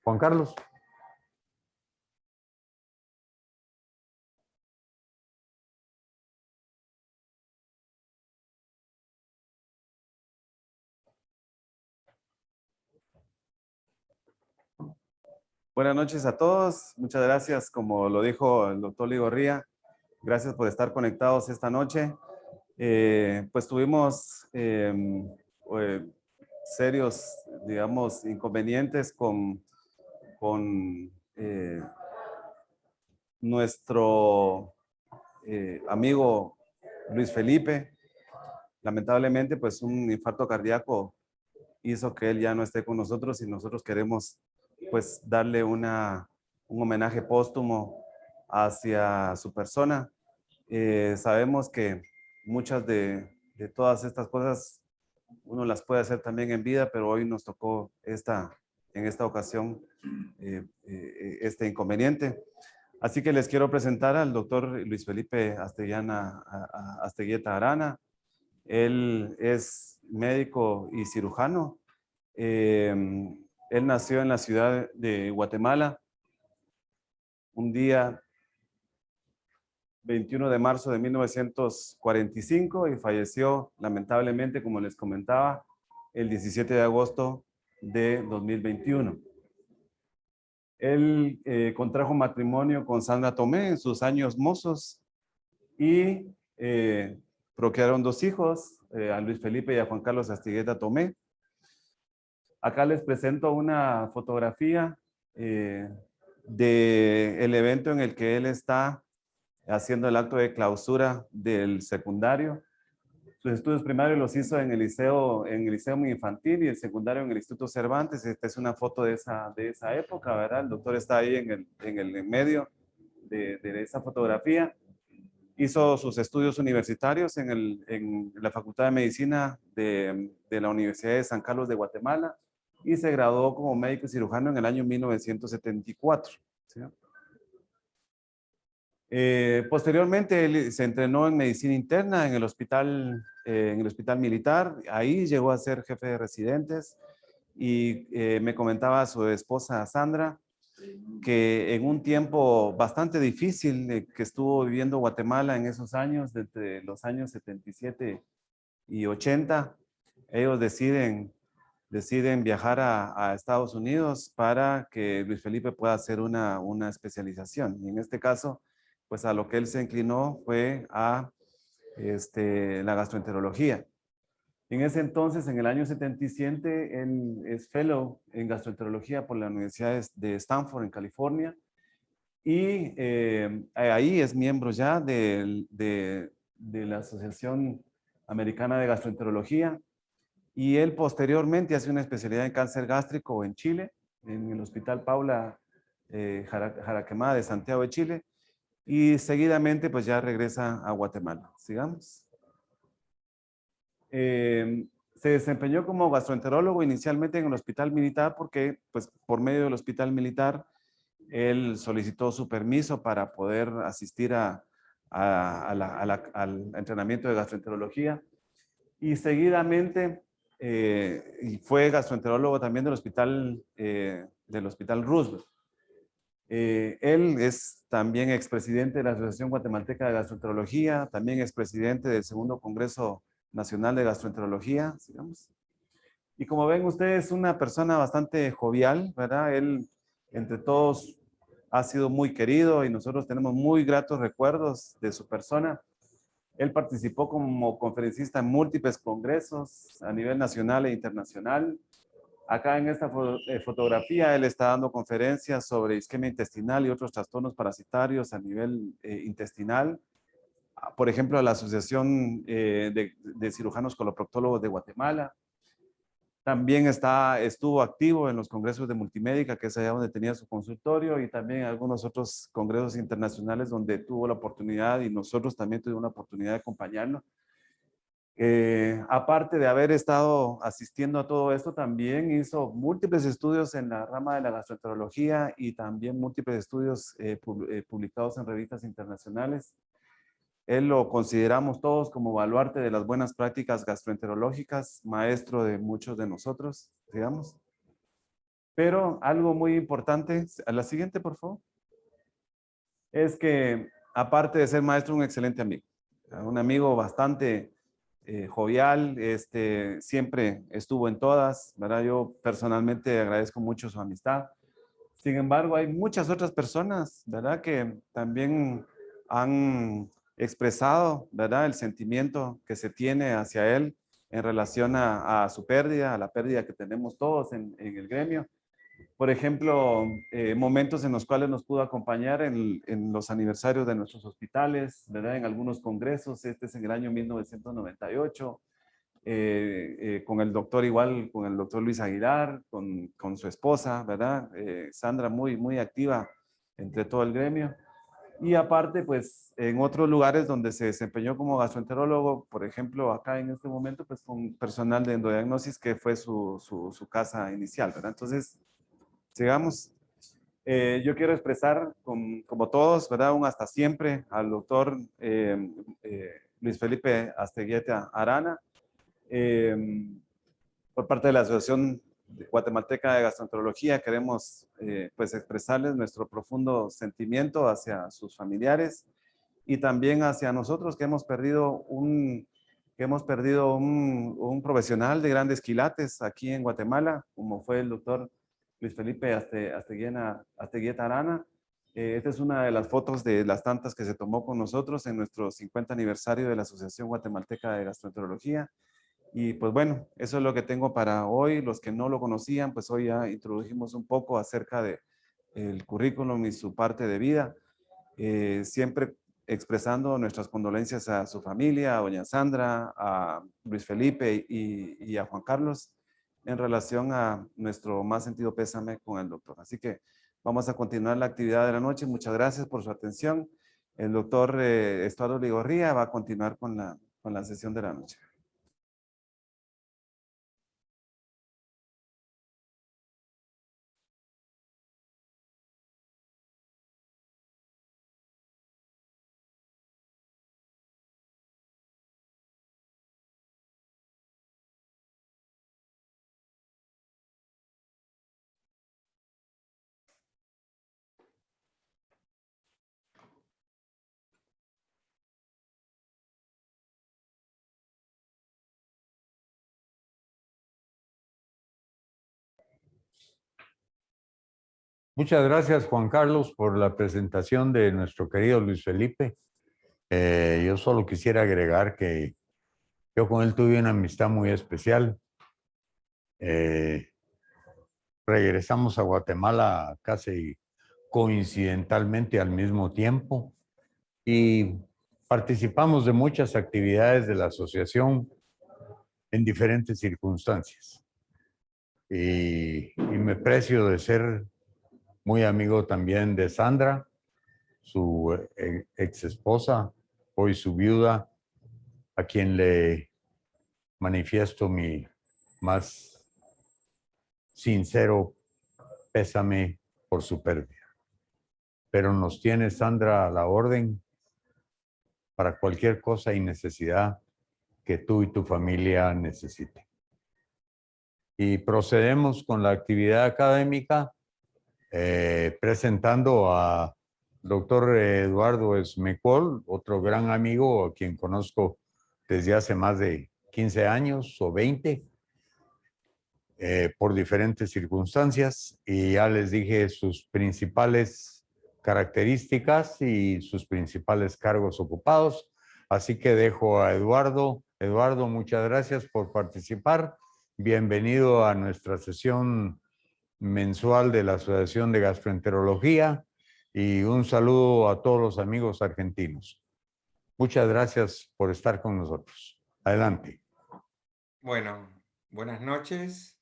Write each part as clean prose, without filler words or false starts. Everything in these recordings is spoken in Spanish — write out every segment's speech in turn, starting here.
Juan Carlos. Buenas noches a todos. Muchas gracias, como lo dijo el doctor Ligorría. Gracias por estar conectados esta noche. Pues tuvimos eh, serios, digamos, inconvenientes con nuestro amigo Luis Felipe. Lamentablemente, pues un infarto cardíaco hizo que él ya no esté con nosotros y nosotros queremos pues darle un homenaje póstumo hacia su persona. Sabemos que muchas de todas estas cosas uno las puede hacer también en vida, pero hoy nos tocó en esta ocasión este inconveniente. Así que les quiero presentar al doctor Luis Felipe Asteguieta Arana. Él es médico y cirujano. Eh, Él nació en la ciudad de Guatemala un día 21 de marzo de 1945 y falleció lamentablemente, como les comentaba, el 17 de agosto de 2021. Él contrajo matrimonio con Sandra Tomé en sus años mozos y procrearon dos hijos, a Luis Felipe y a Juan Carlos Astigueta Tomé. Acá les presento una fotografía del evento en el que él está haciendo el acto de clausura del secundario. Sus estudios primarios los hizo en el liceo muy infantil y el secundario en el Instituto Cervantes. Esta es una foto de esa época, ¿verdad? El doctor está ahí en el medio de esa fotografía. Hizo sus estudios universitarios en la Facultad de Medicina de la Universidad de San Carlos de Guatemala y se graduó como médico cirujano en el año 1974. ¿Sí? Posteriormente, él se entrenó en medicina interna en el hospital militar. Ahí llegó a ser jefe de residentes y me comentaba su esposa Sandra que en un tiempo bastante difícil que estuvo viviendo Guatemala en esos años, desde los años 77 y 80, ellos deciden viajar a Estados Unidos para que Luis Felipe pueda hacer una especialización. Y en este caso, pues a lo que él se inclinó fue a la gastroenterología. En ese entonces, en el año 77, él es fellow en gastroenterología por la Universidad de Stanford, en California. Y ahí es miembro ya de la Asociación Americana de Gastroenterología. Y él posteriormente hace una especialidad en cáncer gástrico en Chile, en el Hospital Paula Jaraquemada de Santiago de Chile. Y seguidamente pues ya regresa a Guatemala. Sigamos. Se desempeñó como gastroenterólogo inicialmente en el Hospital Militar porque pues por medio del Hospital Militar él solicitó su permiso para poder asistir al entrenamiento de gastroenterología y seguidamente y fue gastroenterólogo también del hospital Roosevelt. Él es también expresidente de la Asociación Guatemalteca de Gastroenterología, también expresidente del Segundo Congreso Nacional de Gastroenterología, digamos. Y como ven ustedes, es una persona bastante jovial, ¿verdad? Él, entre todos, ha sido muy querido y nosotros tenemos muy gratos recuerdos de su persona. Él participó como conferencista en múltiples congresos a nivel nacional e internacional. Acá en esta fotografía él está dando conferencias sobre isquemia intestinal y otros trastornos parasitarios a nivel intestinal. Por ejemplo, a la Asociación de Cirujanos Coloproctólogos de Guatemala. También estuvo activo en los congresos de multimédica, que es allá donde tenía su consultorio, y también en algunos otros congresos internacionales donde tuvo la oportunidad y nosotros también tuvimos la oportunidad de acompañarlo. Aparte de haber estado asistiendo a todo esto, también hizo múltiples estudios en la rama de la gastroenterología y también múltiples estudios publicados en revistas internacionales. Él lo consideramos todos como baluarte de las buenas prácticas gastroenterológicas, maestro de muchos de nosotros, digamos. Pero algo muy importante, a la siguiente, por favor, es que aparte de ser maestro, un excelente amigo. Un amigo bastante jovial, siempre estuvo en todas, ¿verdad? Yo personalmente agradezco mucho su amistad. Sin embargo, hay muchas otras personas, ¿verdad? Que también han expresado, ¿verdad? El sentimiento que se tiene hacia él en relación a su pérdida, a la pérdida que tenemos todos en el gremio. Por ejemplo, momentos en los cuales nos pudo acompañar en los aniversarios de nuestros hospitales, ¿verdad? En algunos congresos, este es en el año 1998, con el doctor igual, con el doctor Luis Aguilar, con su esposa, ¿verdad? Sandra muy, muy activa entre todo el gremio. Y aparte, pues en otros lugares donde se desempeñó como gastroenterólogo, por ejemplo, acá en este momento, pues con personal de endodiagnosis, que fue su casa inicial, ¿verdad? Entonces, sigamos. Yo quiero expresar, como todos, ¿verdad? Un hasta siempre al doctor Luis Felipe Asteguieta Arana, eh, por parte de la Asociación Guatemalteca de Gastroenterología. Queremos pues expresarles nuestro profundo sentimiento hacia sus familiares y también hacia nosotros que hemos perdido un profesional de grandes quilates aquí en Guatemala, como fue el doctor Luis Felipe Asteguieta Arana. Esta es una de las fotos de las tantas que se tomó con nosotros en nuestro 50 aniversario de la Asociación Guatemalteca de Gastroenterología. Y pues bueno, eso es lo que tengo para hoy. Los que no lo conocían, pues hoy ya introdujimos un poco acerca de el currículum y su parte de vida. Siempre expresando nuestras condolencias a su familia, a doña Sandra, a Luis Felipe y a Juan Carlos en relación a nuestro más sentido pésame con el doctor. Así que vamos a continuar la actividad de la noche. Muchas gracias por su atención. El doctor Estuardo Ligorría va a continuar con la sesión de la noche. Muchas gracias, Juan Carlos, por la presentación de nuestro querido Luis Felipe. Yo solo quisiera agregar que yo con él tuve una amistad muy especial. Regresamos a Guatemala casi coincidentalmente al mismo tiempo y participamos de muchas actividades de la asociación en diferentes circunstancias. Y me precio de ser muy amigo también de Sandra, su ex esposa, hoy su viuda, a quien le manifiesto mi más sincero pésame por su pérdida. Pero nos tiene Sandra a la orden para cualquier cosa y necesidad que tú y tu familia necesiten. Y procedemos con la actividad académica presentando a doctor Eduardo Esmecol, otro gran amigo a quien conozco desde hace más de 15 años o 20, por diferentes circunstancias, y ya les dije sus principales características y sus principales cargos ocupados. Así que dejo a Eduardo. Eduardo, muchas gracias por participar. Bienvenido a nuestra sesión mensual de la Asociación de Gastroenterología y un saludo a todos los amigos argentinos. Muchas gracias por estar con nosotros. Adelante. Bueno, buenas noches.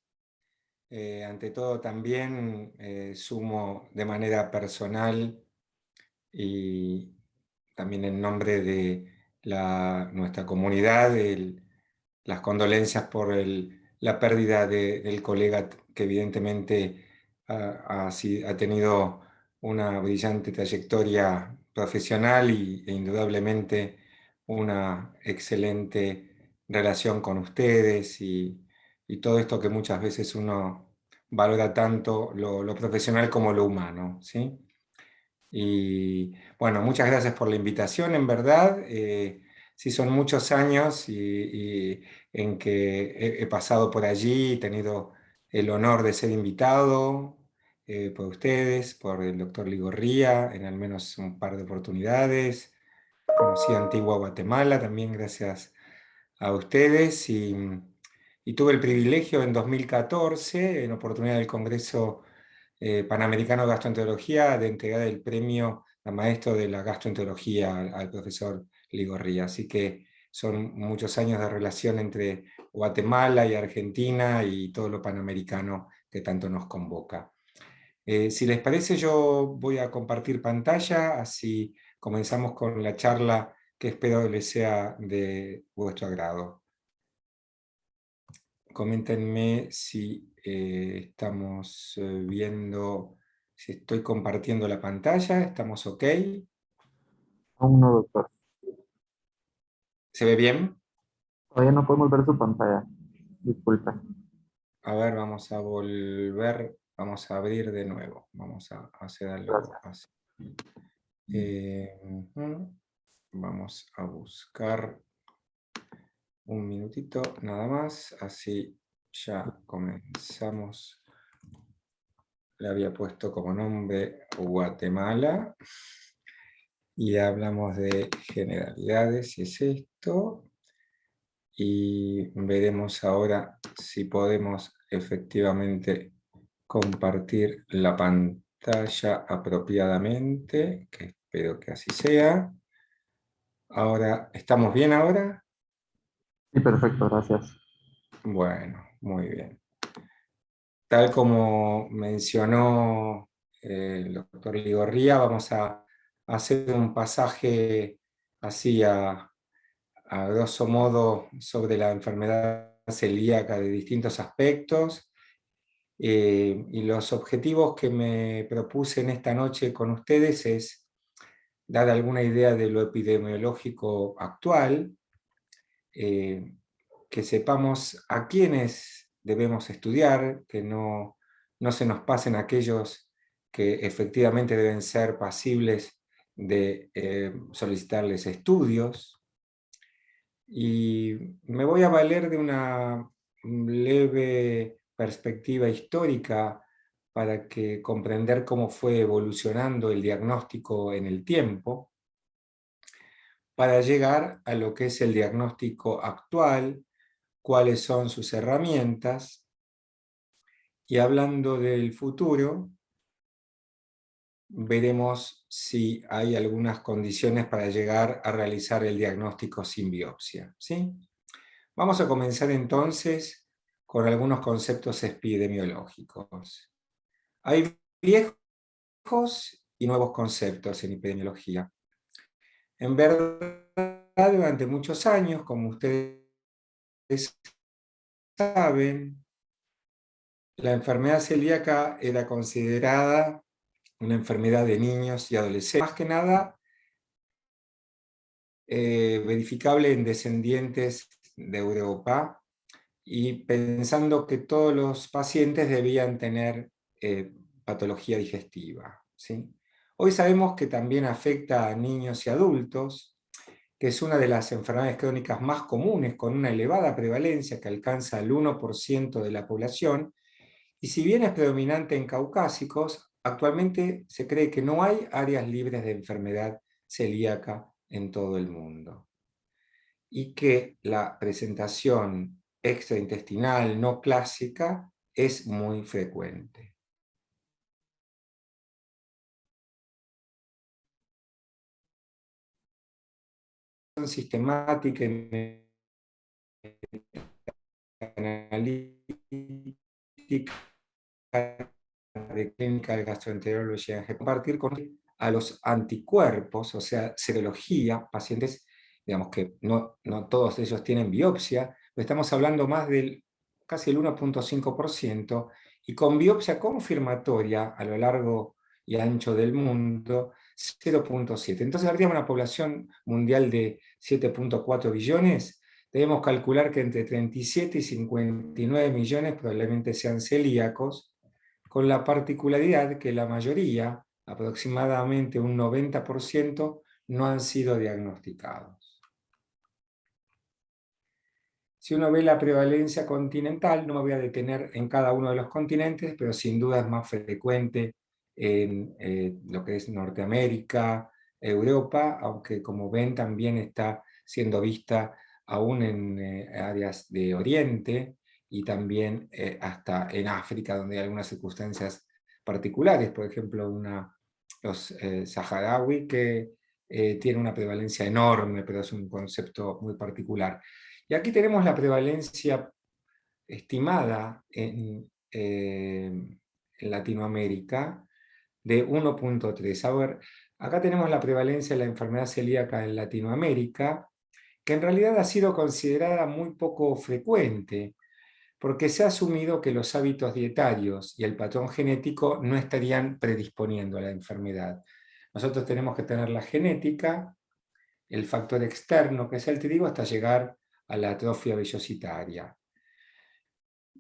Ante todo también sumo de manera personal y también en nombre de nuestra comunidad las condolencias por la pérdida del colega que evidentemente ha tenido una brillante trayectoria profesional e indudablemente una excelente relación con ustedes y todo esto que muchas veces uno valora tanto lo profesional como lo humano, ¿sí? Y bueno, muchas gracias por la invitación, en verdad. Sí, son muchos años y en que he pasado por allí, he tenido el honor de ser invitado por ustedes, por el doctor Ligorría, en al menos un par de oportunidades. Conocí Antigua Guatemala también gracias a ustedes y tuve el privilegio en 2014, en oportunidad del Congreso Panamericano de Gastroenterología, de entregar el premio a maestro de la gastroenterología al profesor Ligorría. Así que son muchos años de relación entre Guatemala y Argentina y todo lo panamericano que tanto nos convoca. Si les parece, yo voy a compartir pantalla, así comenzamos con la charla que espero les sea de vuestro agrado. Coméntenme si estamos viendo, si estoy compartiendo la pantalla, ¿estamos ok? Aún no, doctor. ¿Se ve bien? Todavía no podemos ver su pantalla. Disculpe. A ver, vamos a volver, vamos a abrir de nuevo, vamos a hacer algo Gracias. así. Vamos a buscar un minutito nada más, así ya comenzamos. Le había puesto como nombre Guatemala y hablamos de generalidades, y es esto. Y veremos ahora si podemos efectivamente compartir la pantalla apropiadamente, que espero que así sea. Ahora, ¿estamos bien ahora? Sí, perfecto, gracias. Bueno, muy bien. Tal como mencionó el doctor Ligorría, vamos a hacer un pasaje así a grosso modo sobre la enfermedad celíaca de distintos aspectos. Y los objetivos que me propuse en esta noche con ustedes es dar alguna idea de lo epidemiológico actual, que sepamos a quiénes debemos estudiar, que no se nos pasen aquellos que efectivamente deben ser pasibles de solicitarles estudios. Y me voy a valer de una leve perspectiva histórica para que comprender cómo fue evolucionando el diagnóstico en el tiempo, para llegar a lo que es el diagnóstico actual, cuáles son sus herramientas, y hablando del futuro, veremos si hay algunas condiciones para llegar a realizar el diagnóstico sin biopsia, ¿sí? Vamos a comenzar entonces con algunos conceptos epidemiológicos. Hay viejos y nuevos conceptos en epidemiología. En verdad, durante muchos años, como ustedes saben, la enfermedad celíaca era considerada una enfermedad de niños y adolescentes, más que nada verificable en descendientes de Europa, y pensando que todos los pacientes debían tener patología digestiva, ¿sí? Hoy sabemos que también afecta a niños y adultos, que es una de las enfermedades crónicas más comunes, con una elevada prevalencia que alcanza el 1% de la población, y si bien es predominante en caucásicos, actualmente se cree que no hay áreas libres de enfermedad celíaca en todo el mundo, y que la presentación extraintestinal no clásica es muy frecuente. Sistemática y analítica de Clinical Gastroenterology, compartir con a los anticuerpos, o sea, serología, pacientes, digamos que no todos ellos tienen biopsia, pero estamos hablando más del casi el 1,5%, y con biopsia confirmatoria a lo largo y ancho del mundo, 0,7. Entonces, habría una población mundial de 7,4 billones, debemos calcular que entre 37 y 59 millones probablemente sean celíacos, con la particularidad que la mayoría, aproximadamente un 90%, no han sido diagnosticados. Si uno ve la prevalencia continental, no me voy a detener en cada uno de los continentes, pero sin duda es más frecuente en lo que es Norteamérica, Europa, aunque como ven también está siendo vista aún en áreas de Oriente y también hasta en África, donde hay algunas circunstancias particulares, por ejemplo, los saharaui, que tiene una prevalencia enorme, pero es un concepto muy particular. Y aquí tenemos la prevalencia estimada en Latinoamérica de 1.3. A ver, acá tenemos la prevalencia de la enfermedad celíaca en Latinoamérica, que en realidad ha sido considerada muy poco frecuente, porque se ha asumido que los hábitos dietarios y el patrón genético no estarían predisponiendo a la enfermedad. Nosotros tenemos que tener la genética, el factor externo, que es el trigo, hasta llegar a la atrofia vellositaria.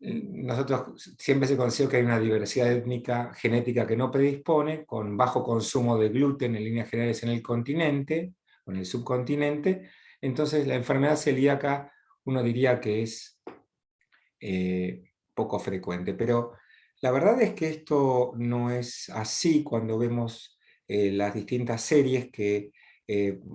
Nosotros siempre se considera que hay una diversidad étnica genética que no predispone, con bajo consumo de gluten en líneas generales en el continente, o en el subcontinente. Entonces la enfermedad celíaca uno diría que es poco frecuente, pero la verdad es que esto no es así cuando vemos las distintas series que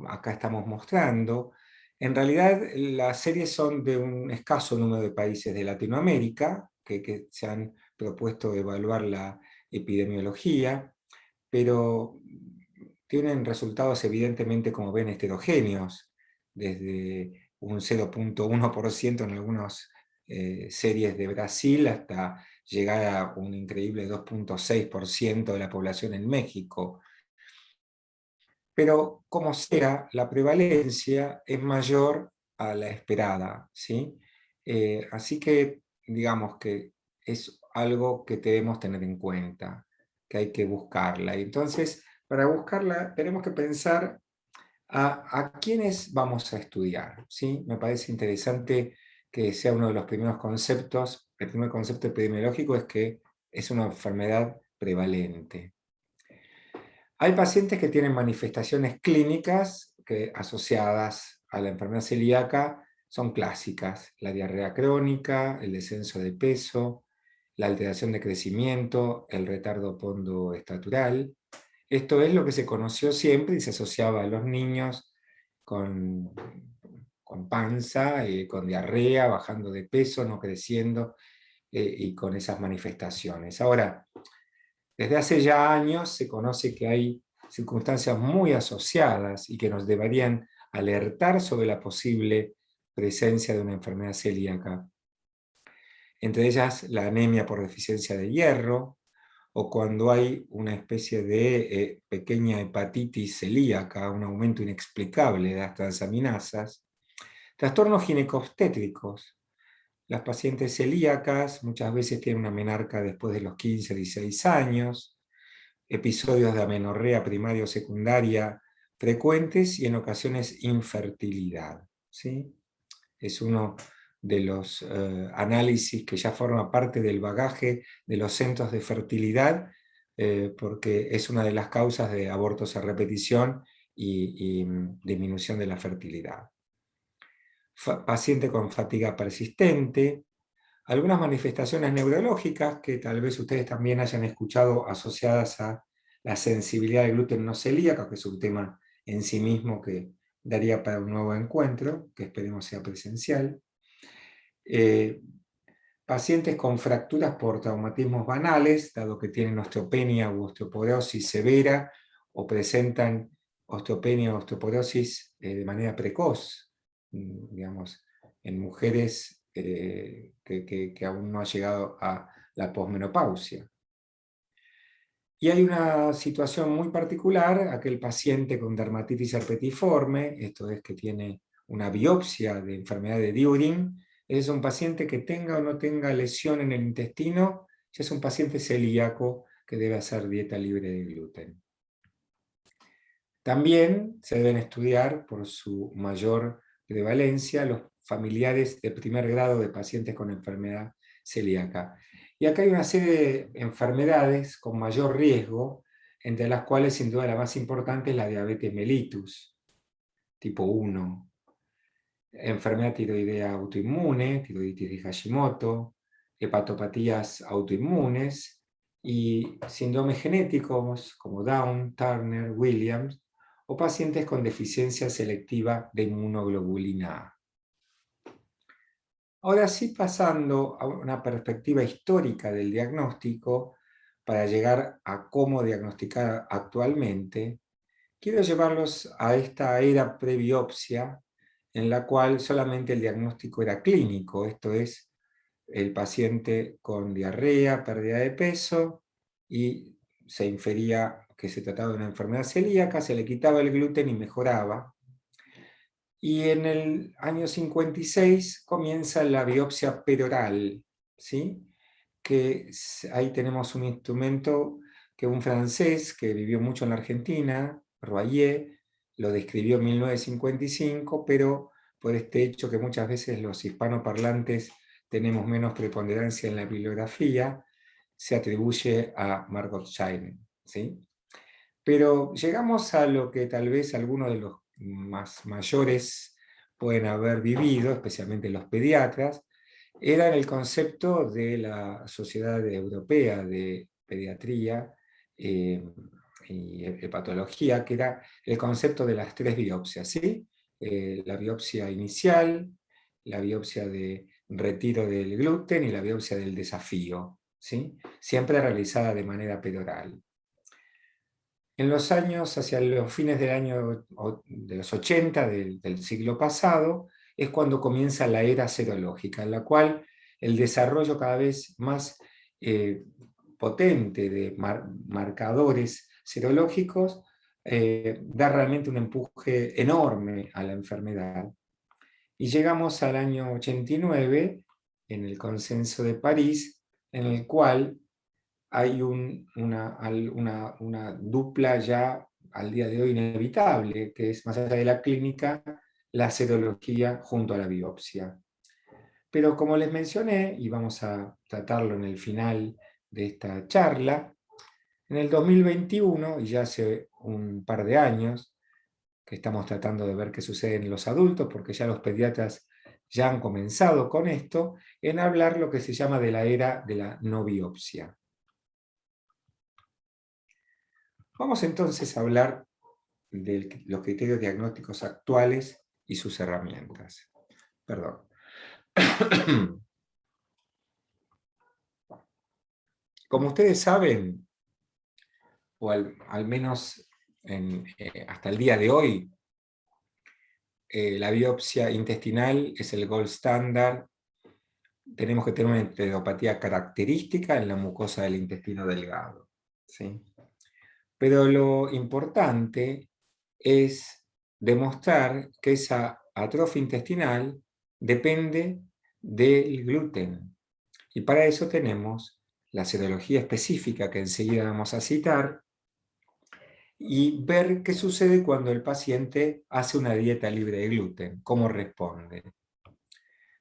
acá estamos mostrando. En realidad las series son de un escaso número de países de Latinoamérica que se han propuesto evaluar la epidemiología, pero tienen resultados evidentemente, como ven, heterogéneos, desde un 0.1% en algunas series de Brasil hasta llegar a un increíble 2.6% de la población en México. Pero como sea, la prevalencia es mayor a la esperada, ¿sí? Así que digamos que es algo que debemos tener en cuenta, que hay que buscarla. Entonces, para buscarla tenemos que pensar a quiénes vamos a estudiar, ¿sí? Me parece interesante que sea uno de los primeros conceptos. El primer concepto epidemiológico es que es una enfermedad prevalente. Hay pacientes que tienen manifestaciones clínicas que, asociadas a la enfermedad celíaca, son clásicas: la diarrea crónica, el descenso de peso, la alteración de crecimiento, el retardo pondoestatural. Esto es lo que se conoció siempre y se asociaba a los niños con, con panza, con diarrea, bajando de peso, no creciendo, y con esas manifestaciones. Ahora, desde hace ya años se conoce que hay circunstancias muy asociadas y que nos deberían alertar sobre la posible presencia de una enfermedad celíaca. Entre ellas la anemia por deficiencia de hierro, o cuando hay una especie de pequeña hepatitis celíaca, un aumento inexplicable de las transaminasas. Trastornos ginecobstétricos. Las pacientes celíacas muchas veces tienen una menarca después de los 15, 16 años, episodios de amenorrea primaria o secundaria frecuentes y en ocasiones infertilidad, ¿sí? Es uno de los análisis que ya forma parte del bagaje de los centros de fertilidad, porque es una de las causas de abortos a repetición y disminución de la fertilidad. Paciente con fatiga persistente, algunas manifestaciones neurológicas que tal vez ustedes también hayan escuchado asociadas a la sensibilidad al gluten no celíaca, que es un tema en sí mismo que daría para un nuevo encuentro, que esperemos sea presencial. Pacientes con fracturas por traumatismos banales, dado que tienen osteopenia u osteoporosis severa, o presentan osteopenia o osteoporosis de manera precoz, digamos, en mujeres que aún no ha llegado a la posmenopausia. Y hay una situación muy particular: aquel paciente con dermatitis herpetiforme, esto es que tiene una biopsia de enfermedad de During. Es un paciente que tenga o no tenga lesión en el intestino, ya es un paciente celíaco que debe hacer dieta libre de gluten. También se deben estudiar, por su mayor prevalencia, los familiares de primer grado de pacientes con enfermedad celíaca. Y acá hay una serie de enfermedades con mayor riesgo, entre las cuales sin duda la más importante es la diabetes mellitus, tipo 1, enfermedad tiroidea autoinmune, tiroiditis de Hashimoto, hepatopatías autoinmunes y síndromes genéticos como Down, Turner, Williams, o pacientes con deficiencia selectiva de inmunoglobulina A. Ahora sí, pasando a una perspectiva histórica del diagnóstico, para llegar a cómo diagnosticar actualmente, quiero llevarlos a esta era prebiopsia, en la cual solamente el diagnóstico era clínico, esto es, el paciente con diarrea, pérdida de peso, y se infería que se trataba de una enfermedad celíaca, se le quitaba el gluten y mejoraba. Y en el año 56 comienza la biopsia peroral, ¿sí? Ahí tenemos un instrumento que un francés que vivió mucho en la Argentina, Royer, lo describió en 1955, pero por este hecho que muchas veces los hispanoparlantes tenemos menos preponderancia en la bibliografía, se atribuye a Margot Scheiden, ¿sí? Pero llegamos a lo que tal vez algunos de los más mayores pueden haber vivido, especialmente los pediatras, era el concepto de la Sociedad Europea de Pediatría y Hepatología, que era el concepto de las 3 biopsias, ¿sí? La biopsia inicial, la biopsia de retiro del gluten y la biopsia del desafío, ¿sí? Siempre realizada de manera peroral. En los años, hacia los fines de los 80 del siglo pasado, es cuando comienza la era serológica, en la cual el desarrollo cada vez más potente de marcadores serológicos da realmente un empuje enorme a la enfermedad. Y llegamos al año 89, en el Consenso de París, en el cual hay una dupla ya al día de hoy inevitable, que es, más allá de la clínica, la serología junto a la biopsia. Pero como les mencioné, y vamos a tratarlo en el final de esta charla, en el 2021, y ya hace un par de años, que estamos tratando de ver qué sucede en los adultos, porque ya los pediatras ya han comenzado con esto, en hablar lo que se llama de la era de la no biopsia. Vamos entonces a hablar de los criterios diagnósticos actuales y sus herramientas. Perdón. Como ustedes saben, o al menos hasta el día de hoy, la biopsia intestinal es el gold standard. Tenemos que tener una enteropatía característica en la mucosa del intestino delgado, ¿sí? Pero lo importante es demostrar que esa atrofia intestinal depende del gluten. Y para eso tenemos la serología específica que enseguida vamos a citar, y ver qué sucede cuando el paciente hace una dieta libre de gluten, cómo responde.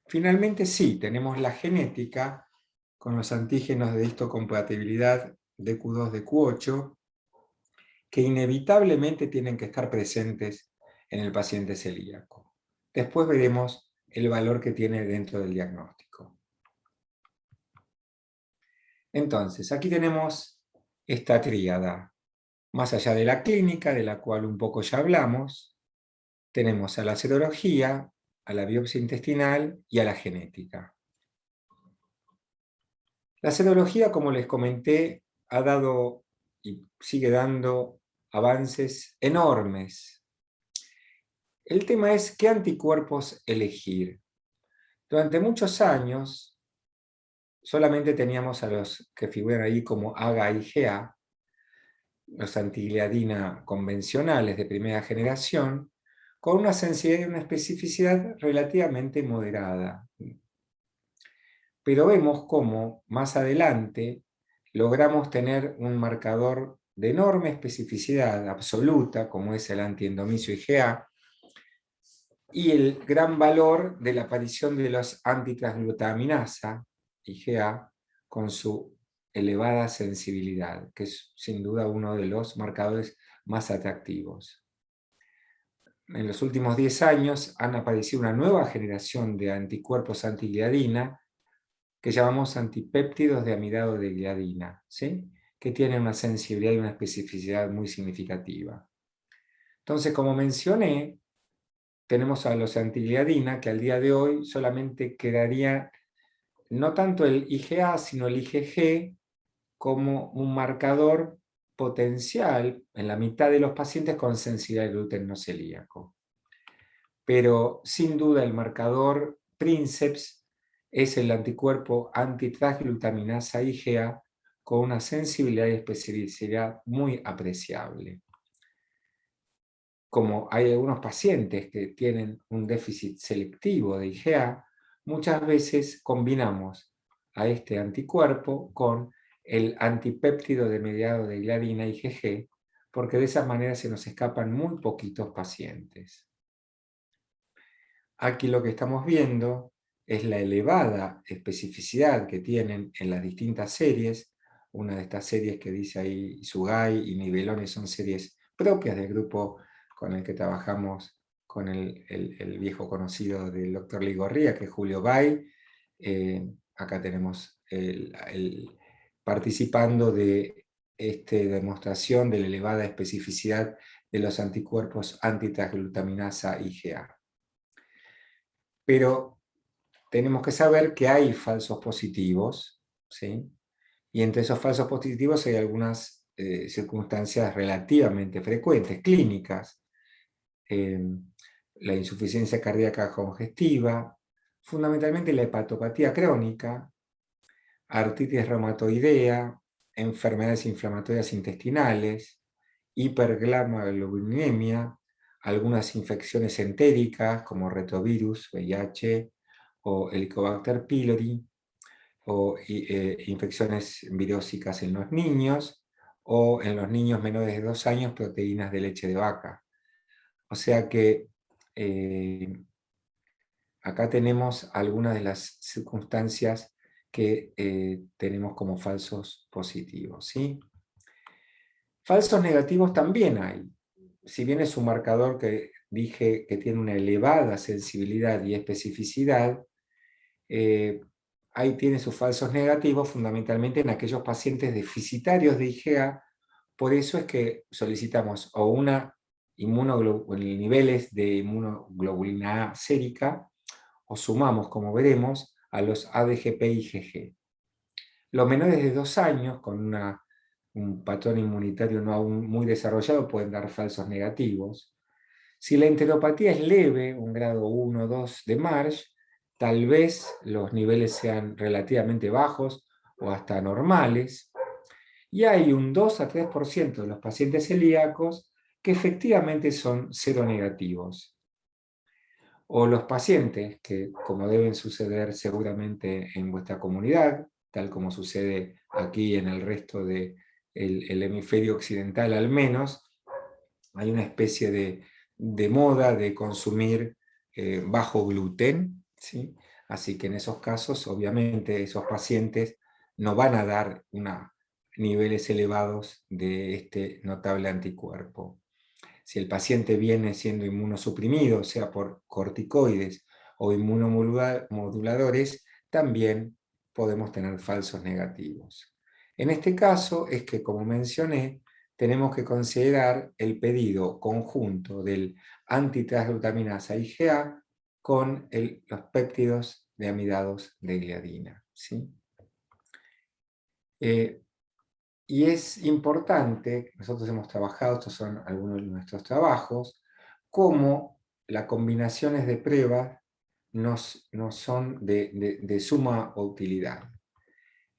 Finalmente sí, tenemos la genética con los antígenos de histocompatibilidad DQ2, DQ8, que inevitablemente tienen que estar presentes en el paciente celíaco. Después veremos el valor que tiene dentro del diagnóstico. Entonces, aquí tenemos esta tríada. Más allá de la clínica, de la cual un poco ya hablamos, tenemos a la serología, a la biopsia intestinal y a la genética. La serología, como les comenté, ha dado y sigue dando avances enormes. El tema es qué anticuerpos elegir. Durante muchos años solamente teníamos a los que figuran ahí como AGA y GA, los antigliadina convencionales de primera generación, con una sensibilidad y una especificidad relativamente moderada. Pero vemos cómo más adelante logramos tener un marcador de enorme especificidad absoluta, como es el antiendomicio IgA, y el gran valor de la aparición de los antitransglutaminasa, IgA, con su elevada sensibilidad, que es sin duda uno de los marcadores más atractivos. En los últimos 10 años han aparecido una nueva generación de anticuerpos antigliadina que llamamos antipéptidos de amidado de gliadina, ¿sí? Que tienen una sensibilidad y una especificidad muy significativa. Entonces, como mencioné, tenemos a los antigliadina que al día de hoy solamente quedaría no tanto el IgA, sino el IgG como un marcador potencial en la mitad de los pacientes con sensibilidad al gluten no celíaco. Pero sin duda el marcador Princeps es el anticuerpo antitransglutaminasa IgA con una sensibilidad y especificidad muy apreciable. Como hay algunos pacientes que tienen un déficit selectivo de IgA, muchas veces combinamos a este anticuerpo con el antipéptido de mediado de gliadina IgG, porque de esa manera se nos escapan muy poquitos pacientes. Aquí lo que estamos viendo es la elevada especificidad que tienen en las distintas series. Una de estas series que dice ahí Sugai y Nivelones son series propias del grupo con el que trabajamos con el viejo conocido del doctor Ligorría, que es Julio Bay. Acá tenemos participando de esta demostración de la elevada especificidad de los anticuerpos antitransglutaminasa IgA. Pero tenemos que saber que hay falsos positivos, ¿sí? Y entre esos falsos positivos hay algunas circunstancias relativamente frecuentes, clínicas. La insuficiencia cardíaca congestiva, fundamentalmente la hepatopatía crónica, artritis reumatoidea, enfermedades inflamatorias intestinales, hipergammaglobulinemia, algunas infecciones entéricas como retrovirus, VIH o Helicobacter pylori, o infecciones virósicas en los niños, o en los niños menores de 2 años, proteínas de leche de vaca. O sea que acá tenemos algunas de las circunstancias que tenemos como falsos positivos, ¿sí? Falsos negativos también hay. Si bien es un marcador que dije que tiene una elevada sensibilidad y especificidad, ahí tiene sus falsos negativos fundamentalmente en aquellos pacientes deficitarios de IgA. Por eso es que solicitamos o una niveles de inmunoglobulina A sérica, o sumamos, como veremos, a los ADGP-IgG. Los menores de 2 años, con un patrón inmunitario no aún muy desarrollado, pueden dar falsos negativos. Si la enteropatía es leve, un grado 1 o 2 de Marsh, tal vez los niveles sean relativamente bajos o hasta normales. Y hay un 2 a 3% de los pacientes celíacos que efectivamente son seronegativos. O los pacientes que, como deben suceder seguramente en vuestra comunidad, tal como sucede aquí en el resto del hemisferio occidental al menos, hay una especie de moda de consumir bajo gluten, ¿sí? Así que en esos casos, obviamente, esos pacientes no van a dar niveles elevados de este notable anticuerpo. Si el paciente viene siendo inmunosuprimido, sea por corticoides o inmunomoduladores, también podemos tener falsos negativos. En este caso es que, como mencioné, tenemos que considerar el pedido conjunto del antitransglutaminasa IgA con los péptidos de amidados de gliadina, ¿sí? Y es importante, nosotros hemos trabajado, estos son algunos de nuestros trabajos, cómo las combinaciones de pruebas nos son de suma utilidad.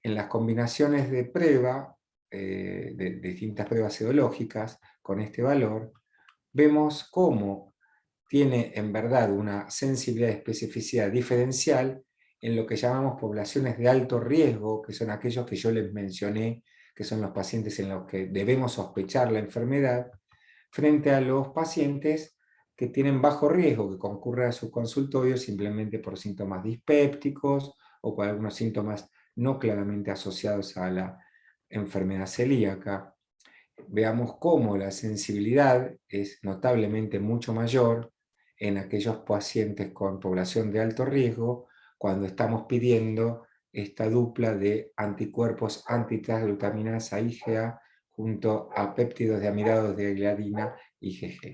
En las combinaciones de prueba, de distintas pruebas serológicas con este valor, vemos cómo tiene en verdad una sensibilidad y especificidad diferencial en lo que llamamos poblaciones de alto riesgo, que son aquellos que yo les mencioné, que son los pacientes en los que debemos sospechar la enfermedad, frente a los pacientes que tienen bajo riesgo, que concurren a su consultorio simplemente por síntomas dispépticos o por algunos síntomas no claramente asociados a la enfermedad celíaca, veamos cómo la sensibilidad es notablemente mucho mayor en aquellos pacientes con población de alto riesgo cuando estamos pidiendo esta dupla de anticuerpos antitransglutaminasa IgA junto a péptidos de amidados de gliadina IgG.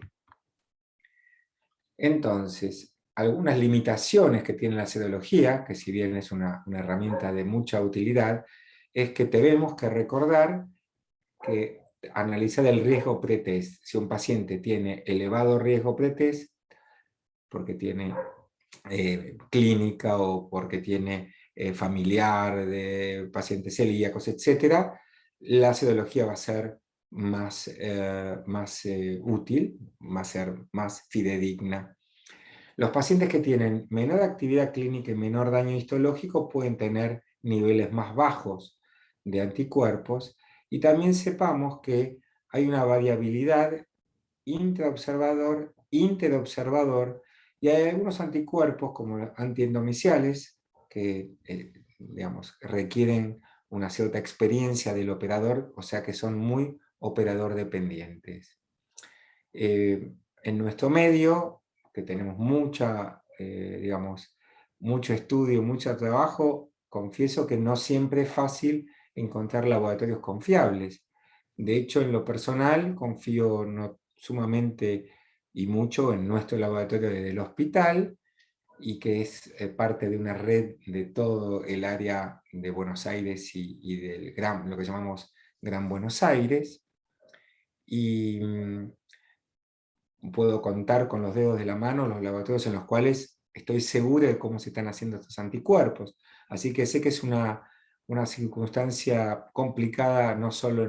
Entonces, algunas limitaciones que tiene la serología, que si bien es una herramienta de mucha utilidad, es que tenemos que recordar que analizar el riesgo pretest. Si un paciente tiene elevado riesgo pretest, porque tiene clínica o porque tiene familiar de pacientes celíacos, etc., la serología va a ser más útil, va a ser más fidedigna. Los pacientes que tienen menor actividad clínica y menor daño histológico pueden tener niveles más bajos de anticuerpos, y también sepamos que hay una variabilidad intraobservador, interobservador, y hay algunos anticuerpos como los antiendomiciales que digamos, requieren una cierta experiencia del operador, o sea que son muy operador dependientes. En nuestro medio, que tenemos digamos, mucho estudio, mucho trabajo, confieso que no siempre es fácil encontrar laboratorios confiables. De hecho, en lo personal, confío sumamente y mucho en nuestro laboratorio del hospital, y que es parte de una red de todo el área de Buenos Aires y del lo que llamamos Gran Buenos Aires. Y puedo contar con los dedos de la mano los laboratorios en los cuales estoy seguro de cómo se están haciendo estos anticuerpos. Así que sé que es una circunstancia complicada, no solo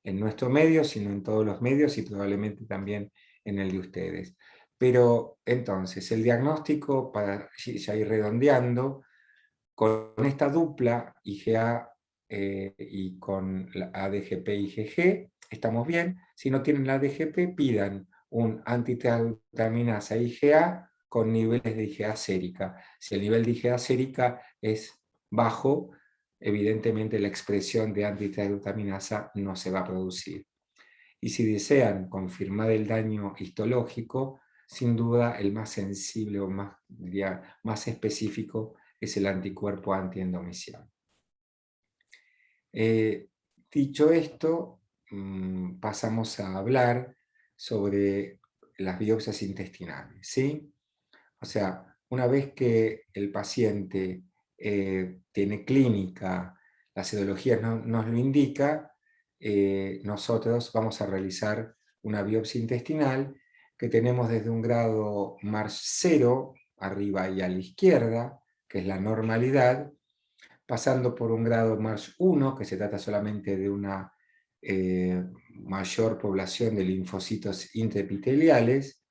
en nuestro medio, sino en todos los medios y probablemente también en el de ustedes. Pero entonces, el diagnóstico, para ya ir redondeando, con esta dupla IgA y con la ADGP-IgG, estamos bien. Si no tienen la ADGP, pidan un antitransglutaminasa IgA con niveles de IgA sérica. Si el nivel de IgA sérica es bajo, evidentemente la expresión de antitransglutaminasa no se va a producir. Y si desean confirmar el daño histológico, sin duda el más sensible o más específico es el anticuerpo antiendomicial. Dicho esto, pasamos a hablar sobre las biopsias intestinales, ¿sí? O sea, una vez que el paciente tiene clínica, la serología nos lo indica, nosotros vamos a realizar una biopsia intestinal que tenemos desde un grado Marsh 0, arriba y a la izquierda, que es la normalidad, pasando por un grado Marsh 1, que se trata solamente de una mayor población de linfocitos intraepiteliales,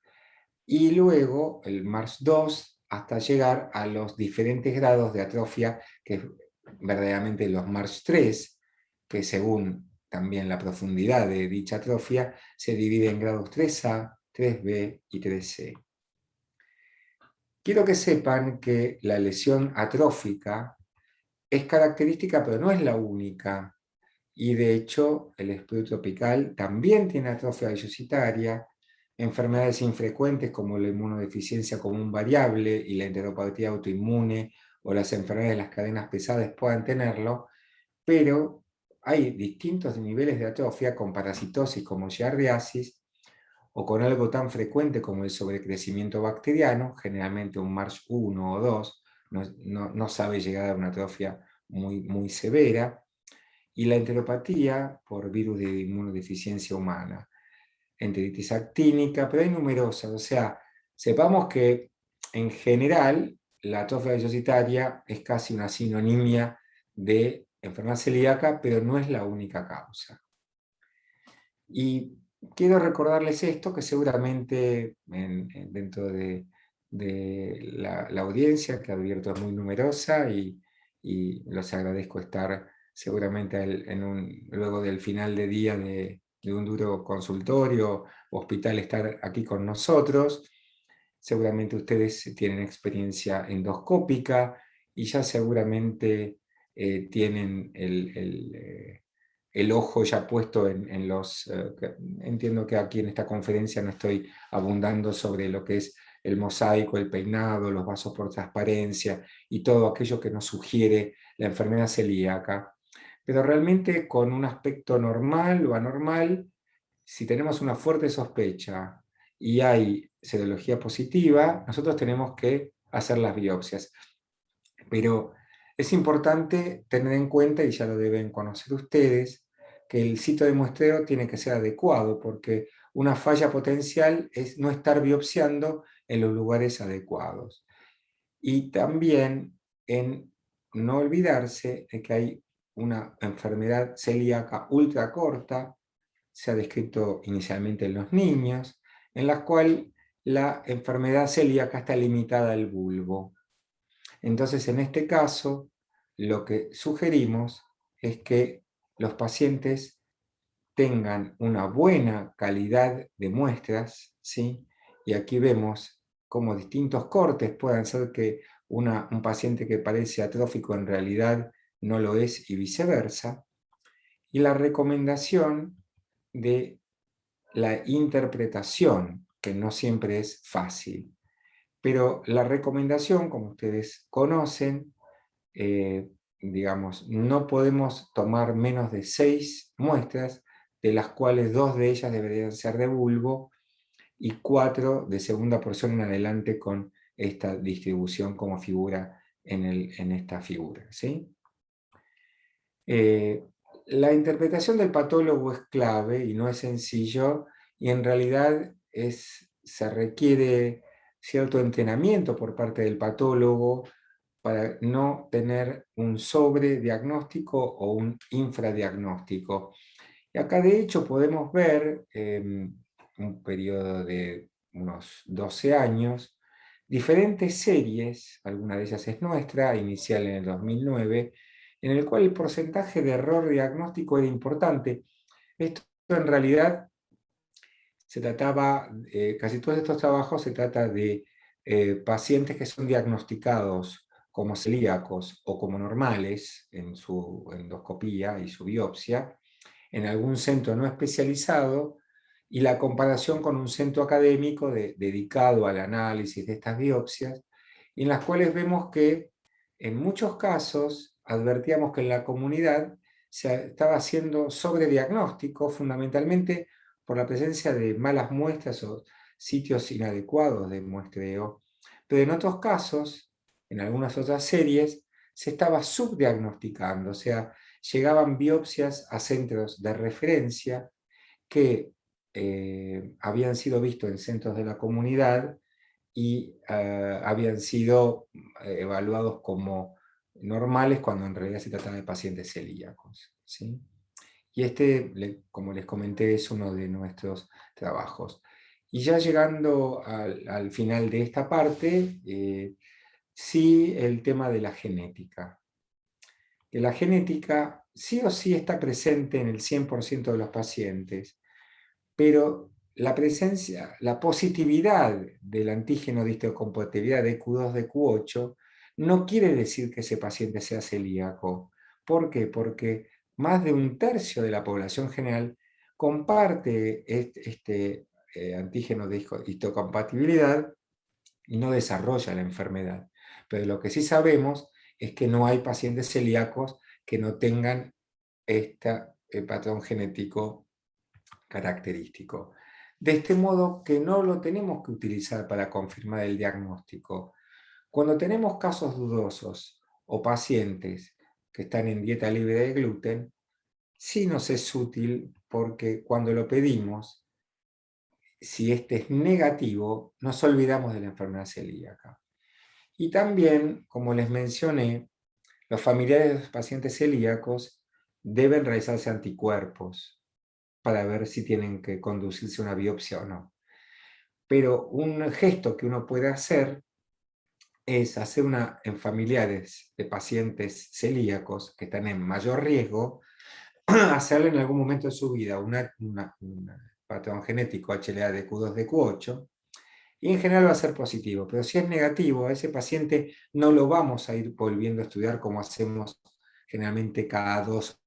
y luego el Marsh 2, hasta llegar a los diferentes grados de atrofia, que es verdaderamente los Marsh 3, que según también la profundidad de dicha atrofia, se divide en grados 3A, 3B y 3C. Quiero que sepan que la lesión atrófica es característica, pero no es la única. Y de hecho, el espluro tropical también tiene atrofia velocitaria. Enfermedades infrecuentes como la inmunodeficiencia común variable y la enteropatía autoinmune o las enfermedades de las cadenas pesadas puedan tenerlo, pero hay distintos niveles de atrofia con parasitosis como giardiasis o con algo tan frecuente como el sobrecrecimiento bacteriano, generalmente un Marsh 1 o 2, no sabe llegar a una atrofia muy severa, y la enteropatía por virus de inmunodeficiencia humana, enteritis actínica, pero hay numerosas. O sea, sepamos que en general la atrofia velocitaria es casi una sinonimia de enfermedad celíaca, pero no es la única causa. Y quiero recordarles esto, que seguramente dentro de la audiencia, que advierto es muy numerosa, y los agradezco estar seguramente luego del final de día de un duro consultorio, hospital, estar aquí con nosotros. Seguramente ustedes tienen experiencia endoscópica y ya seguramente tienen el ojo ya puesto en los... entiendo que aquí en esta conferencia no estoy abundando sobre lo que es el mosaico, el peinado, los vasos por transparencia y todo aquello que nos sugiere la enfermedad celíaca. Pero realmente con un aspecto normal o anormal, si tenemos una fuerte sospecha y hay serología positiva, nosotros tenemos que hacer las biopsias. Pero es importante tener en cuenta, y ya lo deben conocer ustedes, que el sitio de muestreo tiene que ser adecuado, porque una falla potencial es no estar biopsiando en los lugares adecuados. Y también en no olvidarse de que hay una enfermedad celíaca ultra corta, se ha descrito inicialmente en los niños, en la cual la enfermedad celíaca está limitada al bulbo. Entonces, en este caso, lo que sugerimos es que los pacientes tengan una buena calidad de muestras, ¿sí? Y aquí vemos cómo distintos cortes pueden hacer que un paciente que parece atrófico en realidad no lo es y viceversa. Y la recomendación de la interpretación, que no siempre es fácil. Pero la recomendación, como ustedes conocen, digamos, no podemos tomar menos de 6 muestras, de las cuales 2 de ellas deberían ser de bulbo y 4 de segunda porción en adelante con esta distribución como figura en esta figura, ¿sí? La interpretación del patólogo es clave y no es sencillo, y en realidad se requiere cierto entrenamiento por parte del patólogo para no tener un sobrediagnóstico o un infradiagnóstico. Y acá de hecho podemos ver un periodo de unos 12 años, diferentes series, alguna de ellas es nuestra, inicial en el 2009, en el cual el porcentaje de error diagnóstico era importante. Esto en realidad se trataba, casi todos estos trabajos se trata de pacientes que son diagnosticados como celíacos o como normales en su endoscopía y su biopsia, en algún centro no especializado, y la comparación con un centro académico dedicado al análisis de estas biopsias, en las cuales vemos que en muchos casos advertíamos que en la comunidad se estaba haciendo sobrediagnóstico, fundamentalmente por la presencia de malas muestras o sitios inadecuados de muestreo, pero en otros casos, en algunas otras series, se estaba subdiagnosticando, o sea, llegaban biopsias a centros de referencia que habían sido vistos en centros de la comunidad y habían sido evaluados como normales cuando en realidad se trataba de pacientes celíacos, ¿sí? Y este, como les comenté, es uno de nuestros trabajos. Y ya llegando al final de esta parte, sí el tema de la genética. Que la genética sí o sí está presente en el 100% de los pacientes, pero la presencia, la positividad del antígeno de histocompatibilidad de Q2 de Q8 no quiere decir que ese paciente sea celíaco. ¿Por qué? Porque más de un tercio de la población general comparte este antígeno de histocompatibilidad y no desarrolla la enfermedad. Pero lo que sí sabemos es que no hay pacientes celíacos que no tengan este patrón genético característico. De este modo que no lo tenemos que utilizar para confirmar el diagnóstico. Cuando tenemos casos dudosos o pacientes que están en dieta libre de gluten, sí nos es útil porque cuando lo pedimos, si este es negativo, nos olvidamos de la enfermedad celíaca. Y también, como les mencioné, los familiares de los pacientes celíacos deben realizarse anticuerpos para ver si tienen que conducirse una biopsia o no. Pero un gesto que uno puede hacer es hacer en familiares de pacientes celíacos que están en mayor riesgo, hacerle en algún momento de su vida un patrón genético HLA de Q2 de Q8, y en general va a ser positivo, pero si es negativo, a ese paciente no lo vamos a ir volviendo a estudiar como hacemos generalmente cada 2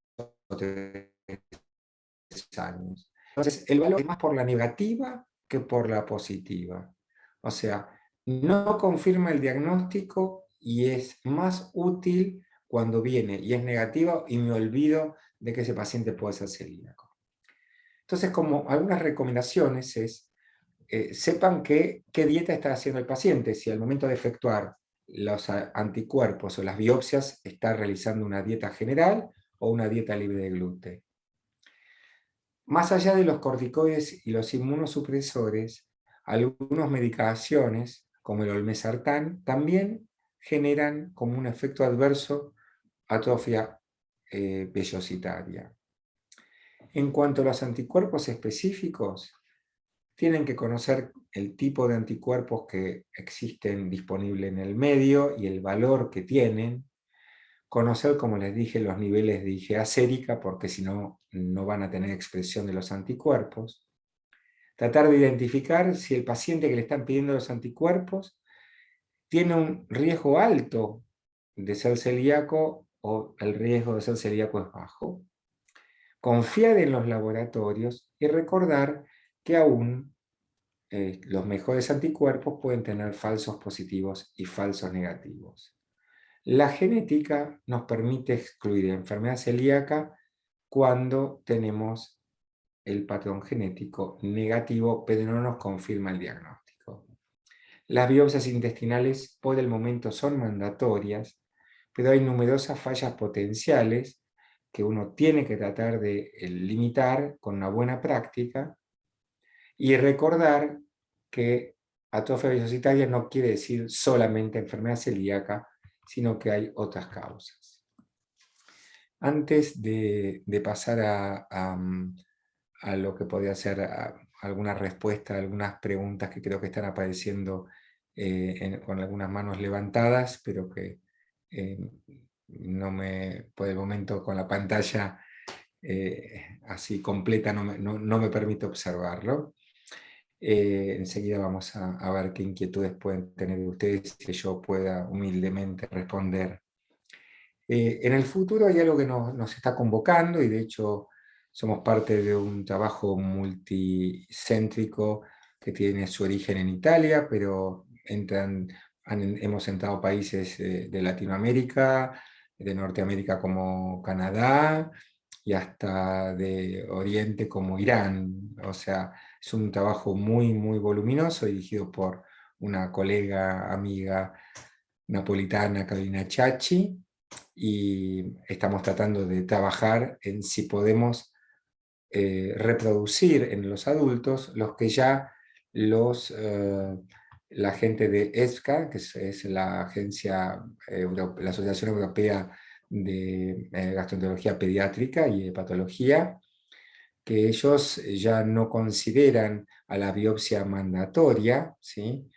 o 3 años. Entonces, el valor es más por la negativa que por la positiva. O sea, no confirma el diagnóstico y es más útil cuando viene y es negativo y me olvido de que ese paciente puede ser celíaco. Entonces, como algunas recomendaciones es, sepan qué dieta está haciendo el paciente, si al momento de efectuar los anticuerpos o las biopsias está realizando una dieta general o una dieta libre de gluten. Más allá de los corticoides y los inmunosupresores, algunas medicaciones, como el olmesartán, también generan como un efecto adverso atrofia vellositaria. En cuanto a los anticuerpos específicos, tienen que conocer el tipo de anticuerpos que existen disponibles en el medio y el valor que tienen. Conocer, como les dije, los niveles de IgA sérica, porque si no, no van a tener expresión de los anticuerpos. Tratar de identificar si el paciente que le están pidiendo los anticuerpos tiene un riesgo alto de ser celíaco o el riesgo de ser celíaco es bajo. Confiar en los laboratorios y recordar que aún los mejores anticuerpos pueden tener falsos positivos y falsos negativos. La genética nos permite excluir enfermedad celíaca cuando tenemos el patrón genético negativo, pero no nos confirma el diagnóstico. Las biopsias intestinales por el momento son mandatorias, pero hay numerosas fallas potenciales que uno tiene que tratar de limitar con una buena práctica y recordar que atrofia vellositaria no quiere decir solamente enfermedad celíaca, sino que hay otras causas. Antes de pasar a lo que podría ser alguna respuesta a algunas preguntas que creo que están apareciendo con algunas manos levantadas, pero que no me, por el momento con la pantalla así completa no me permite observarlo. Enseguida vamos a ver qué inquietudes pueden tener ustedes que yo pueda humildemente responder. En el futuro hay algo que nos está convocando y de hecho somos parte de un trabajo multicéntrico que tiene su origen en Italia, pero hemos entrado a países de Latinoamérica, de Norteamérica como Canadá y hasta de Oriente como Irán. O sea, es un trabajo muy, muy voluminoso dirigido por una colega, amiga napolitana, Carolina Chachi, y estamos tratando de trabajar en si podemos reproducir en los adultos los que ya la gente de ESCA, que es la agencia, la Asociación Europea de Gastroenterología Pediátrica y Hepatología, que ellos ya no consideran a la biopsia mandatoria, ¿sí?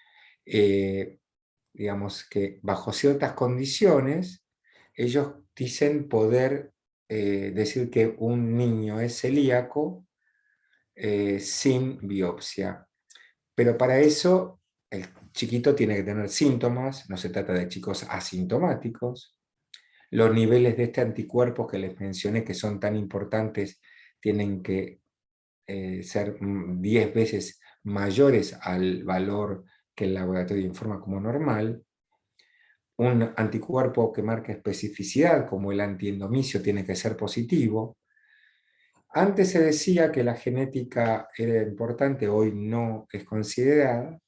Digamos que bajo ciertas condiciones, ellos dicen poder decir que un niño es celíaco sin biopsia. Pero para eso el chiquito tiene que tener síntomas, no se trata de chicos asintomáticos. Los niveles de este anticuerpo que les mencioné que son tan importantes tienen que ser 10 veces mayores al valor que el laboratorio informa como normal. Un anticuerpo que marque especificidad, como el antiendomicio, tiene que ser positivo. Antes se decía que la genética era importante, hoy no es considerada,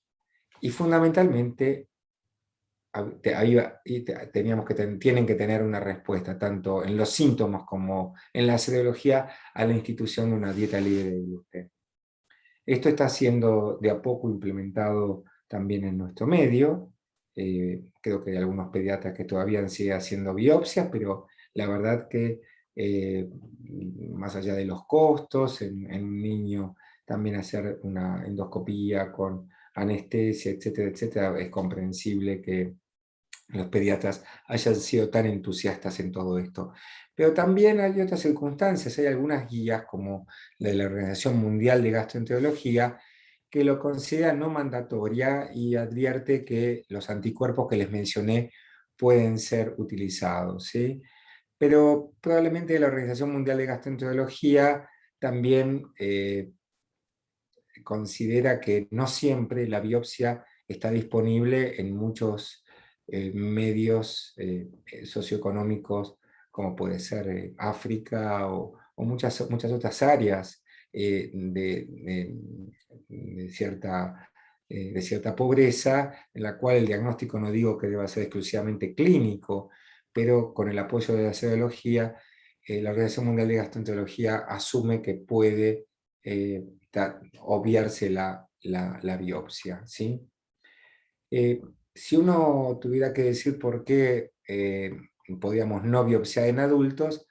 y fundamentalmente tienen que tener una respuesta, tanto en los síntomas como en la serología, a la institución de una dieta libre de gluten. Esto está siendo de a poco implementado también en nuestro medio. Creo que hay algunos pediatras que todavía siguen haciendo biopsias, pero la verdad que más allá de los costos, en un niño también hacer una endoscopía con anestesia, etcétera, etcétera, es comprensible que los pediatras hayan sido tan entusiastas en todo esto. Pero también hay otras circunstancias, hay algunas guías como la de la Organización Mundial de Gastroenterología que lo considera no mandatoria y advierte que los anticuerpos que les mencioné pueden ser utilizados, ¿sí? pero probablemente la Organización Mundial de Gastroenterología también considera que no siempre la biopsia está disponible en muchos medios socioeconómicos, como puede ser África o muchas otras áreas de cierta pobreza, en la cual el diagnóstico no digo que deba ser exclusivamente clínico, pero con el apoyo de la serología, la Organización Mundial de Gastroenterología asume que puede obviarse la biopsia, ¿sí? Si uno tuviera que decir por qué podíamos no biopsiar en adultos,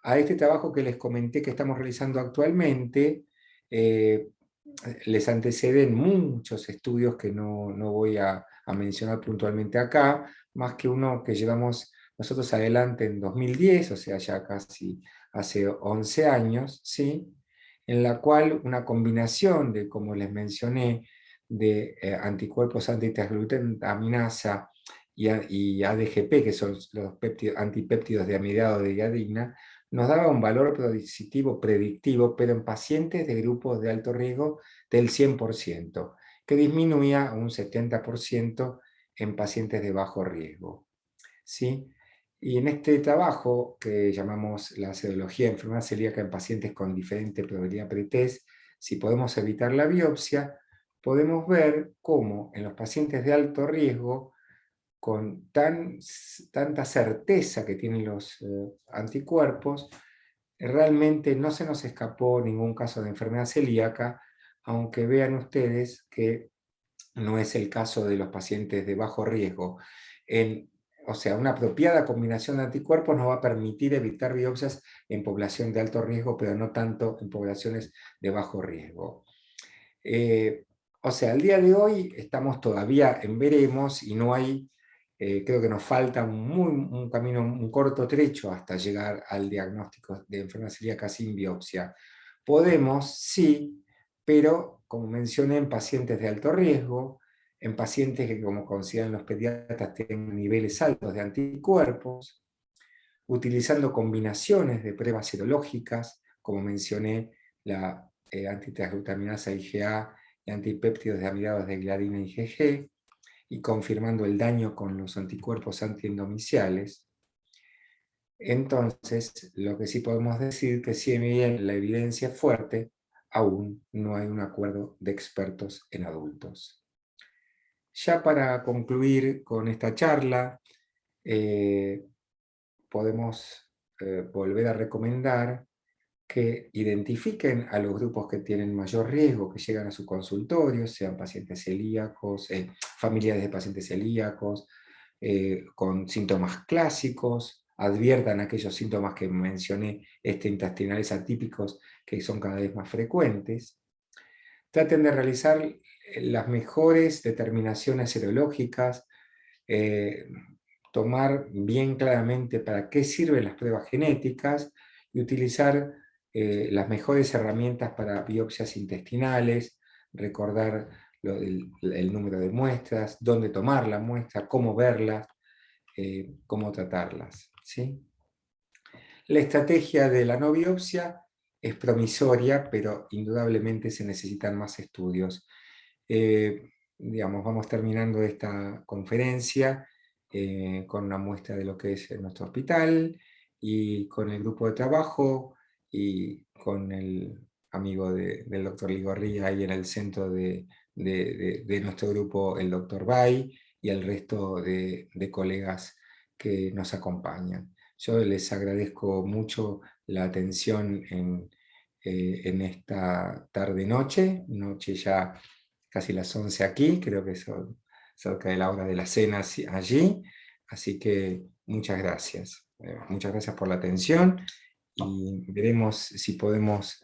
a este trabajo que les comenté que estamos realizando actualmente, les anteceden muchos estudios que no voy a mencionar puntualmente acá, más que uno que llevamos nosotros adelante en 2010, o sea, ya casi hace 11 años, ¿sí? En la cual una combinación de, como les mencioné, de anticuerpos antitransglutaminasa y ADGP, que son los antipéptidos de amidato de gliadina, nos daba un valor predictivo, pero en pacientes de grupos de alto riesgo del 100%, que disminuía a un 70% en pacientes de bajo riesgo, ¿sí? Y en este trabajo, que llamamos la serología de enfermedad celíaca en pacientes con diferente probabilidad pretest, si podemos evitar la biopsia, podemos ver cómo en los pacientes de alto riesgo, con tanta certeza que tienen los anticuerpos, realmente no se nos escapó ningún caso de enfermedad celíaca, aunque vean ustedes que no es el caso de los pacientes de bajo riesgo. O sea, una apropiada combinación de anticuerpos nos va a permitir evitar biopsias en población de alto riesgo, pero no tanto en poblaciones de bajo riesgo. O sea, al día de hoy estamos todavía en veremos y no hay, creo que nos falta un camino, un corto trecho hasta llegar al diagnóstico de enfermedad celíaca sin biopsia. Podemos, sí, pero como mencioné, en pacientes de alto riesgo, en pacientes que, como consideran los pediatras, tienen niveles altos de anticuerpos, utilizando combinaciones de pruebas serológicas, como mencioné, la antitransglutaminasa IgA y antipéptidos de amidatos de gliadina IgG, y confirmando el daño con los anticuerpos antiendomiciales. Entonces, lo que sí podemos decir que si bien la evidencia es fuerte, aún no hay un acuerdo de expertos en adultos. Ya para concluir con esta charla, podemos volver a recomendar que identifiquen a los grupos que tienen mayor riesgo, que llegan a su consultorio, sean pacientes celíacos, familiares de pacientes celíacos, con síntomas clásicos, adviertan aquellos síntomas que mencioné, intestinales atípicos, que son cada vez más frecuentes. Traten de realizar las mejores determinaciones serológicas, tomar bien claramente para qué sirven las pruebas genéticas y utilizar las mejores herramientas para biopsias intestinales, recordar el número de muestras, dónde tomar la muestra, cómo verlas, cómo tratarlas, ¿sí? La estrategia de la no biopsia es promisoria, pero indudablemente se necesitan más estudios. Digamos, vamos terminando esta conferencia con una muestra de lo que es nuestro hospital y con el grupo de trabajo y con el amigo del doctor Ligorría ahí en el centro de nuestro grupo, el doctor Bay, y el resto de colegas que nos acompañan. Yo les agradezco mucho la atención en esta tarde-noche, noche ya casi las 11 aquí, creo que son cerca de la hora de la cena allí, así que muchas gracias. Muchas gracias por la atención y veremos si podemos,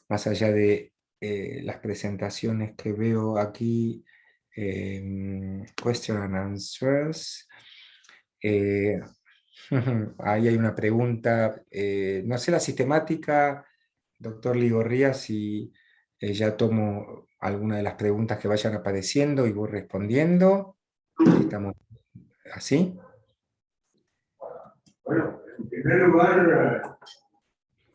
más allá de las presentaciones que veo aquí, question and answers, ahí hay una pregunta, no sé la sistemática, doctor Ligorría, si ya tomo alguna de las preguntas que vayan apareciendo y voy respondiendo. ¿Estamos así? En primer lugar,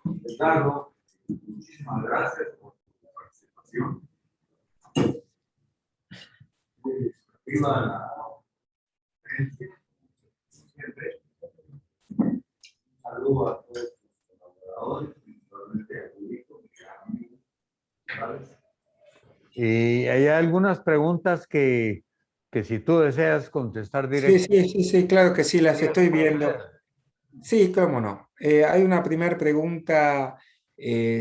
Ricardo, muchísimas gracias por tu participación. Muy expresiva la conferencia, siempre. Un saludo a todos los colaboradores, principalmente a Julito, mi gran amigo, ¿sabes? Y hay algunas preguntas que si tú deseas contestar Sí, directamente. sí, claro que sí, las estoy viendo. Sí, cómo no. Hay una primera pregunta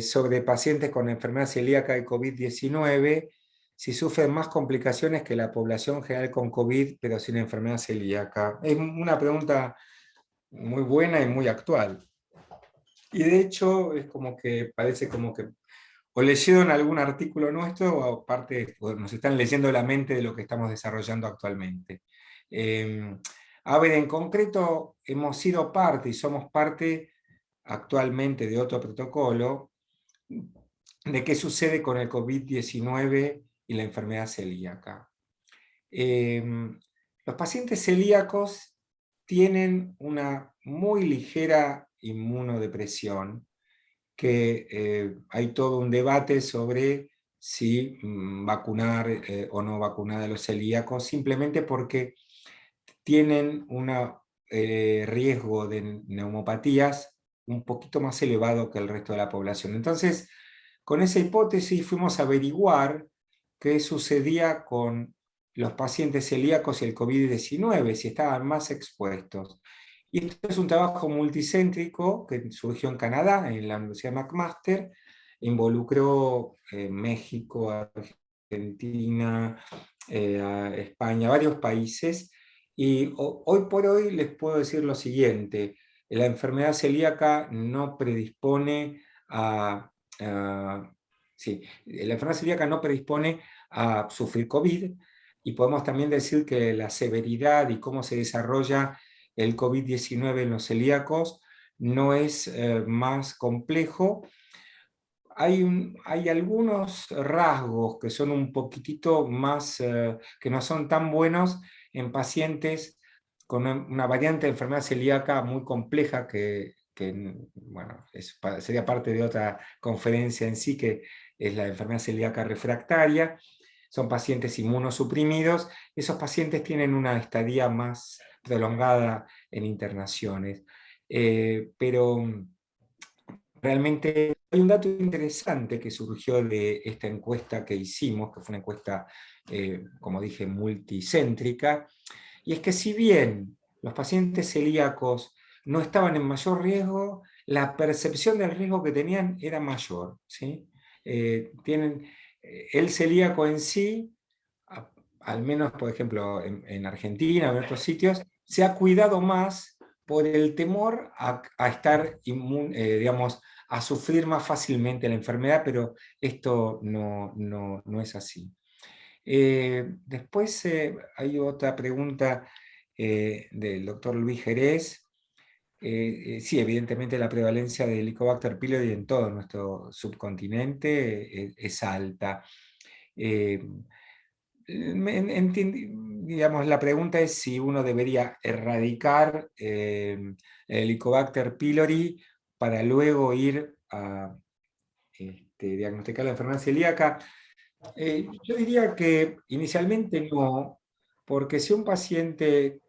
sobre pacientes con enfermedad celíaca y COVID-19, si sufren más complicaciones que la población general con COVID, pero sin enfermedad celíaca. Es una pregunta muy buena y muy actual. Y de hecho, es como que parece como que o leyeron algún artículo nuestro o aparte o nos están leyendo la mente de lo que estamos desarrollando actualmente. A ver, en concreto, hemos sido parte y somos parte actualmente de otro protocolo de qué sucede con el COVID-19 y la enfermedad celíaca. Los pacientes celíacos tienen una muy ligera inmunodepresión, que hay todo un debate sobre si vacunar o no vacunar a los celíacos, simplemente porque tienen un riesgo de neumopatías un poquito más elevado que el resto de la población. Entonces, con esa hipótesis fuimos a averiguar qué sucedía con los pacientes celíacos y el COVID-19, si estaban más expuestos. Y esto es un trabajo multicéntrico que surgió en Canadá, en la Universidad McMaster, involucró México, Argentina, España, varios países, y hoy por hoy les puedo decir lo siguiente: la enfermedad celíaca no predispone sí, la enfermedad celíaca no predispone a sufrir COVID, y podemos también decir que la severidad y cómo se desarrolla el COVID-19 en los celíacos no es más complejo. Hay algunos rasgos que son un poquitito más, que no son tan buenos en pacientes con una variante de enfermedad celíaca muy compleja bueno, sería parte de otra conferencia en sí, que es la enfermedad celíaca refractaria. Son pacientes inmunosuprimidos. Esos pacientes tienen una estadía más prolongada en internaciones. Pero realmente hay un dato interesante que surgió de esta encuesta que hicimos, que fue una encuesta, como dije, multicéntrica, y es que si bien los pacientes celíacos no estaban en mayor riesgo, la percepción del riesgo que tenían era mayor, ¿sí? El celíaco en sí, al menos por ejemplo en Argentina o en otros sitios, se ha cuidado más por el temor a estar digamos, a sufrir más fácilmente la enfermedad, pero esto no es así. Después hay otra pregunta del doctor Luis Jerez. Sí, evidentemente la prevalencia de Helicobacter pylori en todo nuestro subcontinente es alta. Digamos, la pregunta es si uno debería erradicar el Helicobacter pylori para luego ir a diagnosticar la enfermedad celíaca. Yo diría que inicialmente no, porque si un paciente,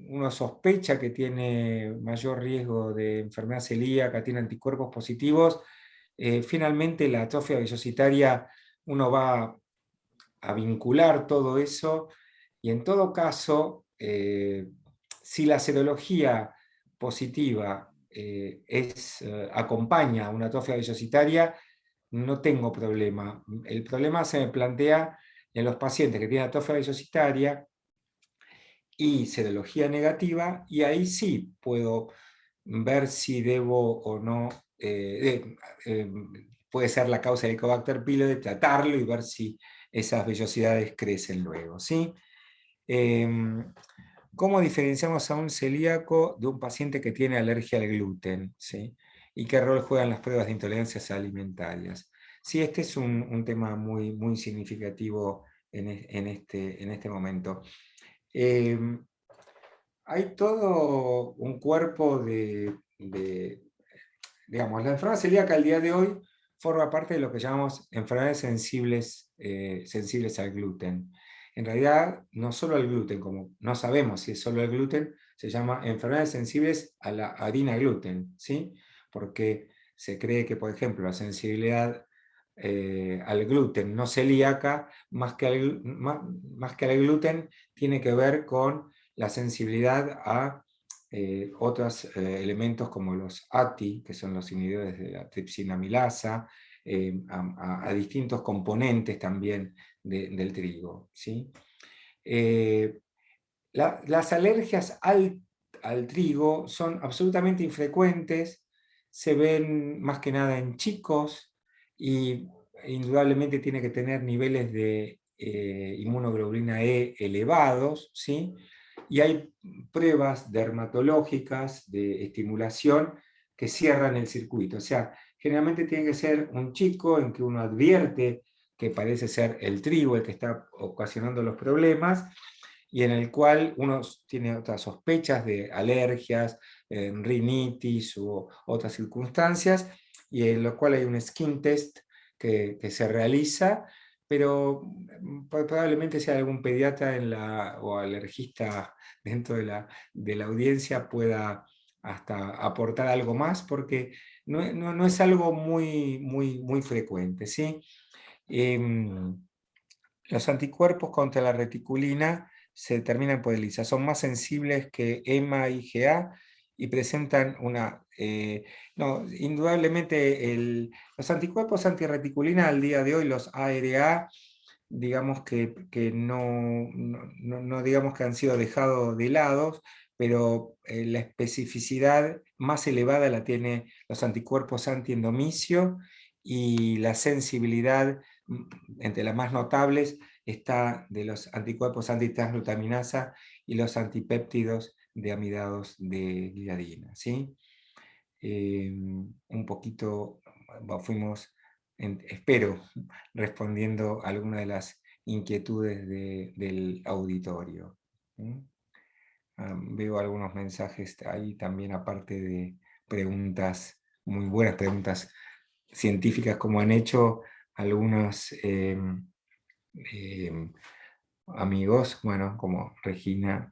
uno sospecha que tiene mayor riesgo de enfermedad celíaca, tiene anticuerpos positivos, finalmente la atrofia vellositaria, uno va a vincular todo eso, y en todo caso, si la serología positiva acompaña a una atrofia vellositaria, no tengo problema. El problema se me plantea en los pacientes que tienen atrofia vellositaria y serología negativa, y ahí sí puedo ver si debo o no, puede ser la causa del Helicobacter pylori, tratarlo y ver si esas vellosidades crecen luego, ¿sí? ¿Cómo diferenciamos a un celíaco de un paciente que tiene alergia al gluten? ¿Sí? ¿Y qué rol juegan las pruebas de intolerancias alimentarias? Sí, este es un tema muy, muy significativo en este momento. Hay todo un cuerpo de digamos, la enfermedad celíaca al día de hoy forma parte de lo que llamamos enfermedades sensibles al gluten. En realidad, no solo al gluten, como no sabemos si es solo el gluten, se llama enfermedades sensibles a la harina gluten, ¿sí? Porque se cree que, por ejemplo, la sensibilidad al gluten no celíaca, más que al gluten, tiene que ver con la sensibilidad a otros elementos como los ATI, que son los inhibidores de la tripsina amilasa, a distintos componentes también del trigo, ¿sí? Las alergias al trigo son absolutamente infrecuentes, se ven más que nada en chicos y indudablemente tiene que tener niveles de inmunoglobulina E elevados, ¿sí? Y hay pruebas dermatológicas de estimulación que cierran el circuito. O sea, generalmente tiene que ser un chico en que uno advierte que parece ser el trigo el que está ocasionando los problemas, y en el cual uno tiene otras sospechas de alergias, rinitis u otras circunstancias, y en lo cual hay un skin test que se realiza, pero probablemente sea algún pediatra o alergista dentro de la audiencia pueda hasta aportar algo más, porque no es algo muy frecuente, ¿sí? Los anticuerpos contra la reticulina se determinan por ELISA, son más sensibles que EMA y IgA y presentan no, indudablemente los anticuerpos antirreticulina al día de hoy, los ARA, digamos que no digamos que han sido dejados de lado, pero la especificidad más elevada la tiene los anticuerpos antiendomicio, y la sensibilidad entre las más notables está de los anticuerpos antitransglutaminasa y los antipéptidos de amidados de gliadina, ¿sí? Un poquito fuimos, espero, respondiendo a algunas de las inquietudes del auditorio. Veo algunos mensajes ahí también, aparte de preguntas, muy buenas preguntas científicas, como han hecho algunos amigos, bueno, como Regina.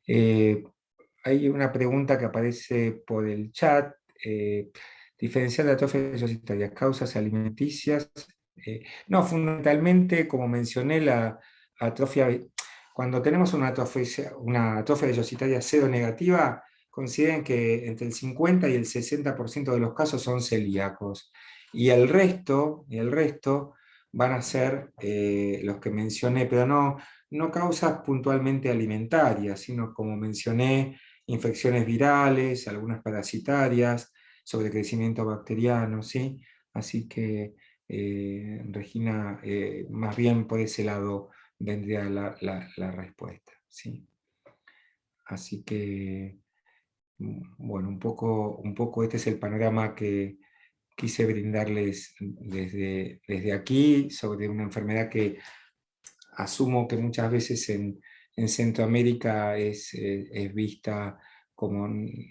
Hay una pregunta que aparece por el chat. Diferenciar la atrofia velocitaria, causas alimenticias. No, fundamentalmente, como mencioné, la atrofia, cuando tenemos una atrofia velocitaria cero negativa, consideren que entre el 50 y el 60% de los casos son celíacos. Y el resto van a ser los que mencioné, pero no causas puntualmente alimentarias, sino, como mencioné, infecciones virales, algunas parasitarias, sobrecrecimiento bacteriano, ¿sí? Así que, Regina, más bien por ese lado vendría la respuesta, ¿sí? Así que, bueno, un poco este es el panorama que quise brindarles desde aquí sobre una enfermedad que asumo que muchas veces en Centroamérica es vista como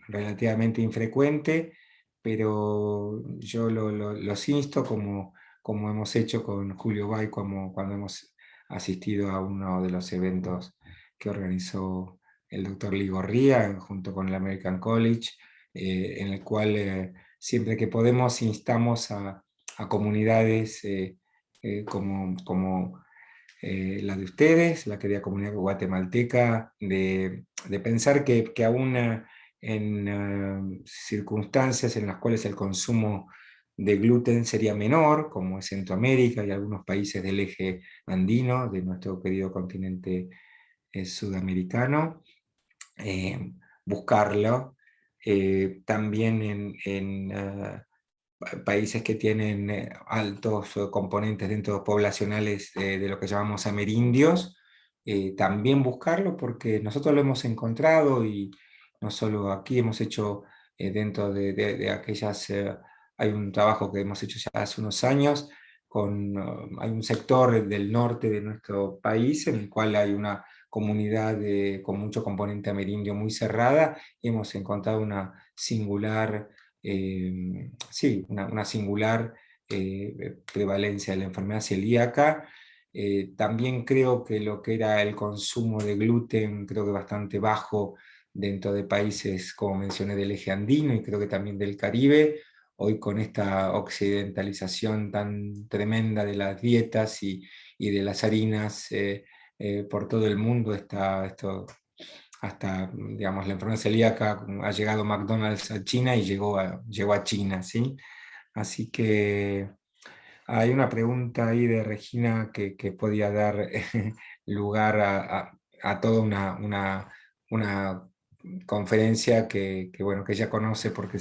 relativamente infrecuente, pero yo los insto, como hemos hecho con Julio Bay, cuando hemos asistido a uno de los eventos que organizó el doctor Ligorría junto con el American College, en el cual siempre que podemos instamos a comunidades como la de ustedes, la querida comunidad guatemalteca, de pensar que aún en circunstancias en las cuales el consumo de gluten sería menor, como es Centroamérica y algunos países del eje andino, de nuestro querido continente sudamericano, buscarlo. También en países que tienen altos componentes dentro poblacionales de lo que llamamos amerindios, también buscarlo, porque nosotros lo hemos encontrado, y no solo aquí, hemos hecho dentro de aquellas, hay un trabajo que hemos hecho ya hace unos años, hay un sector del norte de nuestro país en el cual hay una comunidad con mucho componente amerindio muy cerrada, y hemos encontrado una singular, sí, una singular prevalencia de la enfermedad celíaca. También creo que lo que era el consumo de gluten, creo que bastante bajo dentro de países, como mencioné, del eje andino y creo que también del Caribe. Hoy con esta occidentalización tan tremenda de las dietas y de las harinas por todo el mundo, hasta, digamos, la enfermedad celíaca, ha llegado McDonald's a China y llegó a China, ¿sí? Así que hay una pregunta ahí de Regina que podía dar lugar a toda una conferencia bueno, que ella conoce porque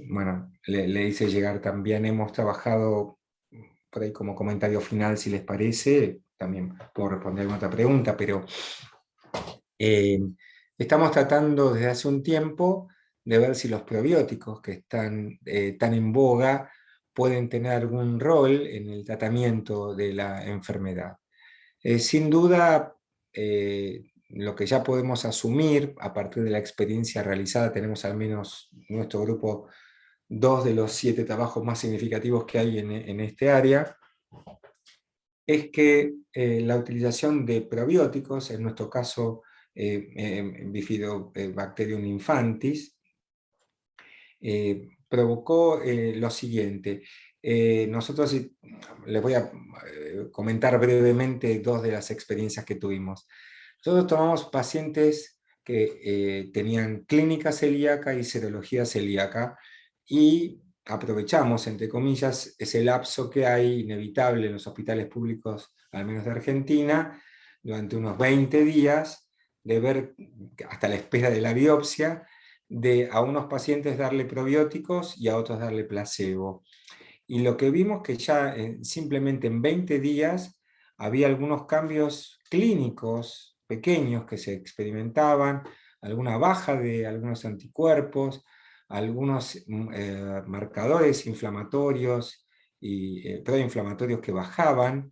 bueno, le hice llegar también. Hemos trabajado por ahí como comentario final, si les parece, también puedo responder alguna otra pregunta, pero eh, estamos tratando desde hace un tiempo de ver si los probióticos que están tan en boga pueden tener algún rol en el tratamiento de la enfermedad. Sin duda, lo que ya podemos asumir a partir de la experiencia realizada, tenemos al menos en nuestro grupo 2 de los 7 trabajos más significativos que hay en este área, es que la utilización de probióticos, en nuestro caso Bifidobacterium infantis, provocó lo siguiente. Nosotros les voy a comentar brevemente 2 de las experiencias que tuvimos. Nosotros tomamos pacientes que tenían clínica celíaca y serología celíaca y aprovechamos, entre comillas, ese lapso que hay inevitable en los hospitales públicos, al menos de Argentina, durante unos 20 días, de ver hasta la espera de la biopsia, de a unos pacientes darle probióticos y a otros darle placebo. Y lo que vimos que ya simplemente en 20 días había algunos cambios clínicos pequeños que se experimentaban, alguna baja de algunos anticuerpos, algunos marcadores inflamatorios y proinflamatorios que bajaban,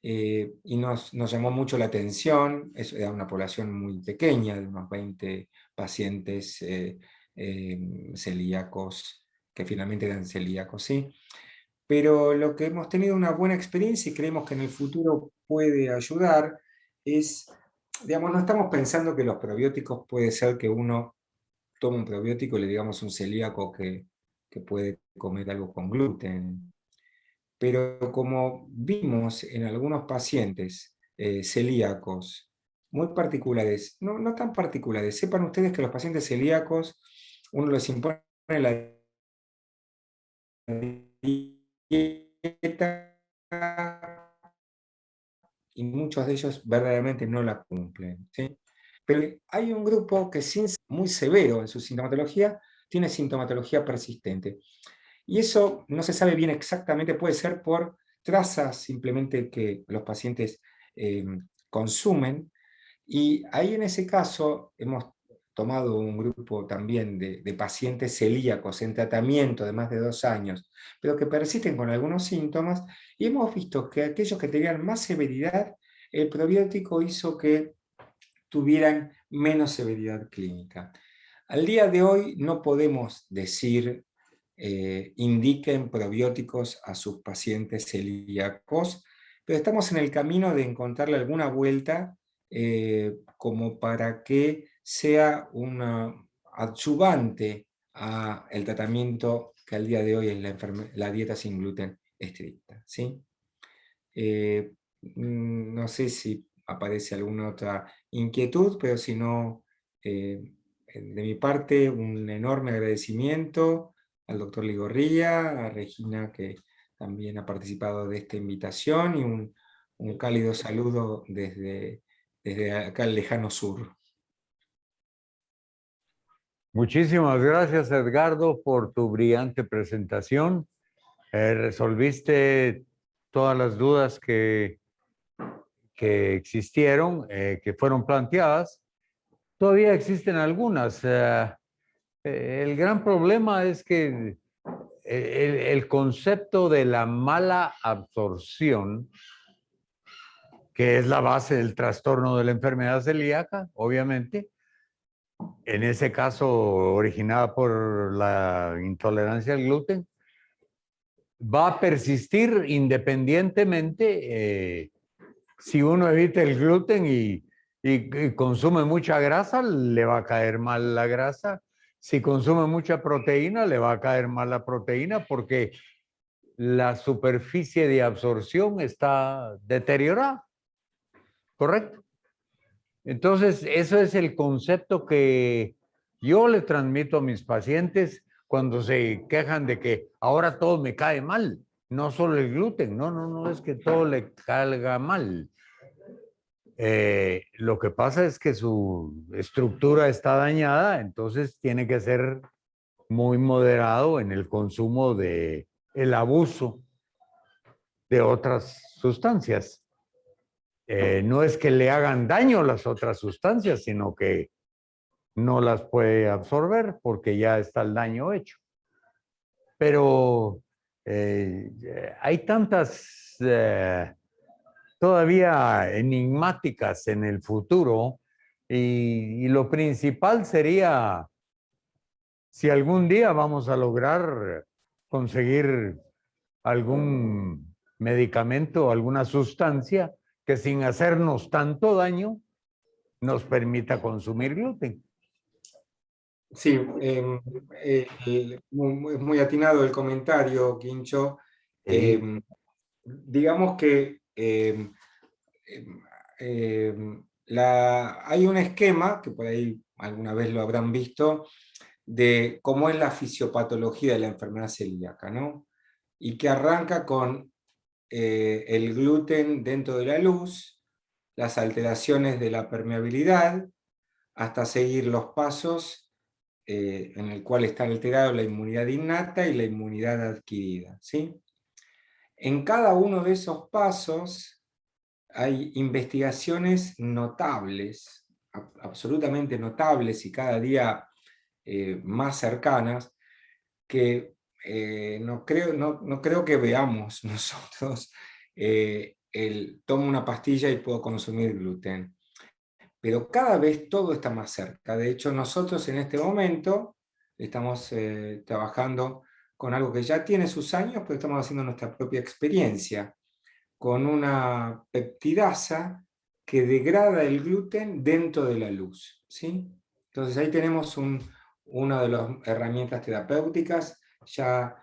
y nos llamó mucho la atención. Era una población muy pequeña, de unos 20 pacientes celíacos, que finalmente eran celíacos, ¿sí? Pero lo que hemos tenido una buena experiencia y creemos que en el futuro puede ayudar es, digamos, no estamos pensando que los probióticos puede ser que uno tome un probiótico y le digamos a un celíaco que puede comer algo con gluten. Pero como vimos en algunos pacientes celíacos muy particulares, no tan particulares, sepan ustedes que los pacientes celíacos uno les impone la dieta y muchos de ellos verdaderamente no la cumplen, ¿sí? Pero hay un grupo que sin ser muy severo en su sintomatología, tiene sintomatología persistente. Y eso no se sabe bien exactamente, puede ser por trazas simplemente que los pacientes consumen. Y ahí en ese caso hemos tomado un grupo también de pacientes celíacos en tratamiento de más de 2 años, pero que persisten con algunos síntomas, y hemos visto que aquellos que tenían más severidad, el probiótico hizo que tuvieran menos severidad clínica. Al día de hoy no podemos decir indiquen probióticos a sus pacientes celíacos, pero estamos en el camino de encontrarle alguna vuelta como para que sea una adyuvante al tratamiento que al día de hoy es la dieta sin gluten estricta, ¿sí? No sé si aparece alguna otra inquietud, pero si no, de mi parte, un enorme agradecimiento al doctor Ligorría, a Regina, que también ha participado de esta invitación, y un cálido saludo desde acá al lejano sur. Muchísimas gracias, Edgardo, por tu brillante presentación. Resolviste todas las dudas que existieron, que fueron planteadas. Todavía existen algunas. El gran problema es que el concepto de la mala absorción que es la base del trastorno de la enfermedad celíaca, obviamente. En ese caso, originada por la intolerancia al gluten, va a persistir independientemente si uno evita el gluten y consume mucha grasa, le va a caer mal la grasa. Si consume mucha proteína, le va a caer mal la proteína porque la superficie de absorción está deteriorada. ¿Correcto? Entonces, eso es el concepto que yo le transmito a mis pacientes cuando se quejan de que ahora todo me cae mal, no solo el gluten, no es que todo le caiga mal. Lo que pasa es que su estructura está dañada, entonces tiene que ser muy moderado en el consumo de el abuso de otras sustancias. No es que le hagan daño las otras sustancias, sino que no las puede absorber porque ya está el daño hecho. Pero hay tantas todavía enigmáticas en el futuro y lo principal sería si algún día vamos a lograr conseguir algún medicamento, alguna sustancia que sin hacernos tanto daño nos permita consumir gluten. Sí, muy atinado el comentario, Quincho. Digamos que hay un esquema, que por ahí alguna vez lo habrán visto, de cómo es la fisiopatología de la enfermedad celíaca, ¿no? Y que arranca con el gluten dentro de la luz, las alteraciones de la permeabilidad, hasta seguir los pasos en el cual está alterada la inmunidad innata y la inmunidad adquirida, ¿sí? En cada uno de esos pasos hay investigaciones notables, absolutamente notables y cada día más cercanas, que no creo que veamos nosotros el tomo una pastilla y puedo consumir gluten. Pero cada vez todo está más cerca. De hecho, nosotros en este momento estamos trabajando con algo que ya tiene sus años, pero estamos haciendo nuestra propia experiencia, con una peptidasa que degrada el gluten dentro de la luz, ¿sí? Entonces ahí tenemos una de las herramientas terapéuticas ya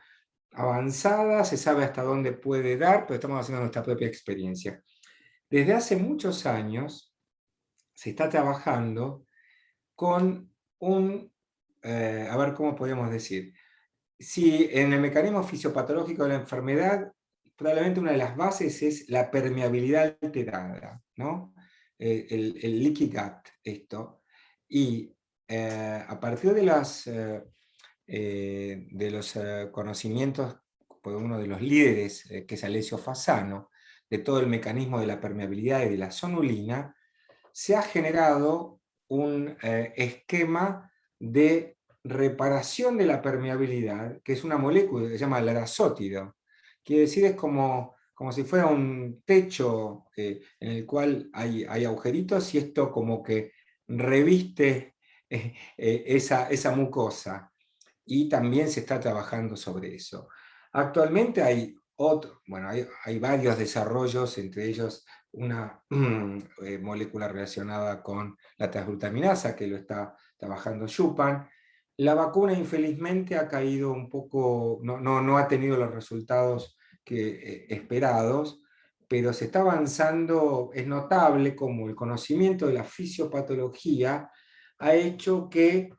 avanzada, se sabe hasta dónde puede dar, pero estamos haciendo nuestra propia experiencia. Desde hace muchos años se está trabajando con a ver cómo podemos decir, si en el mecanismo fisiopatológico de la enfermedad, probablemente una de las bases es la permeabilidad alterada, ¿no? El leaky gut, esto. Y a partir de los conocimientos por uno de los líderes, que es Alessio Fasano, de todo el mecanismo de la permeabilidad y de la zonulina, se ha generado un esquema de reparación de la permeabilidad, que es una molécula que se llama larasótido. Quiere decir, es como si fuera un techo en el cual hay agujeritos y esto como que reviste esa mucosa. Y también se está trabajando sobre eso. Actualmente hay varios desarrollos, entre ellos una molécula relacionada con la transglutaminasa, que lo está trabajando Schupan. La vacuna, infelizmente, ha caído un poco, no ha tenido los resultados esperados, pero se está avanzando. Es notable como el conocimiento de la fisiopatología ha hecho que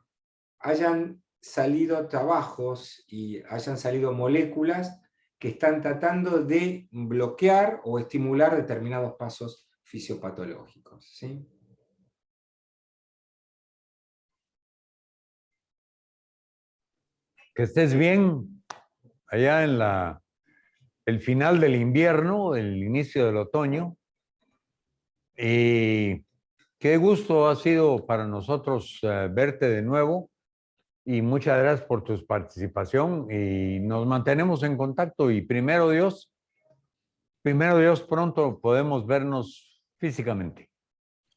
hayan salido trabajos y hayan salido moléculas que están tratando de bloquear o estimular determinados pasos fisiopatológicos, ¿sí? Que estés bien allá en el final del invierno, el inicio del otoño. Y qué gusto ha sido para nosotros verte de nuevo. Y muchas gracias por tu participación y nos mantenemos en contacto y primero Dios, pronto podemos vernos físicamente.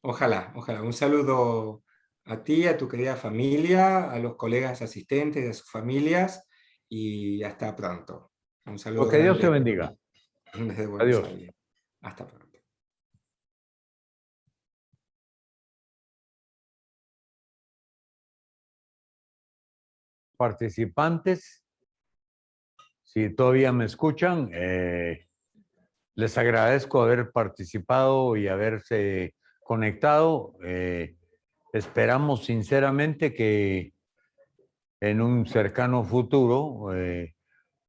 Ojalá, ojalá. Un saludo a ti, a tu querida familia, a los colegas asistentes, a sus familias y hasta pronto. Un saludo Que Dios te grande bendiga. desde Buenos Adiós. Aires. Hasta pronto. Participantes, si todavía me escuchan, les agradezco haber participado y haberse conectado. Esperamos sinceramente que en un cercano futuro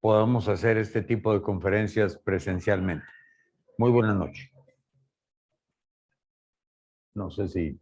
podamos hacer este tipo de conferencias presencialmente. Muy buena noche. No sé si...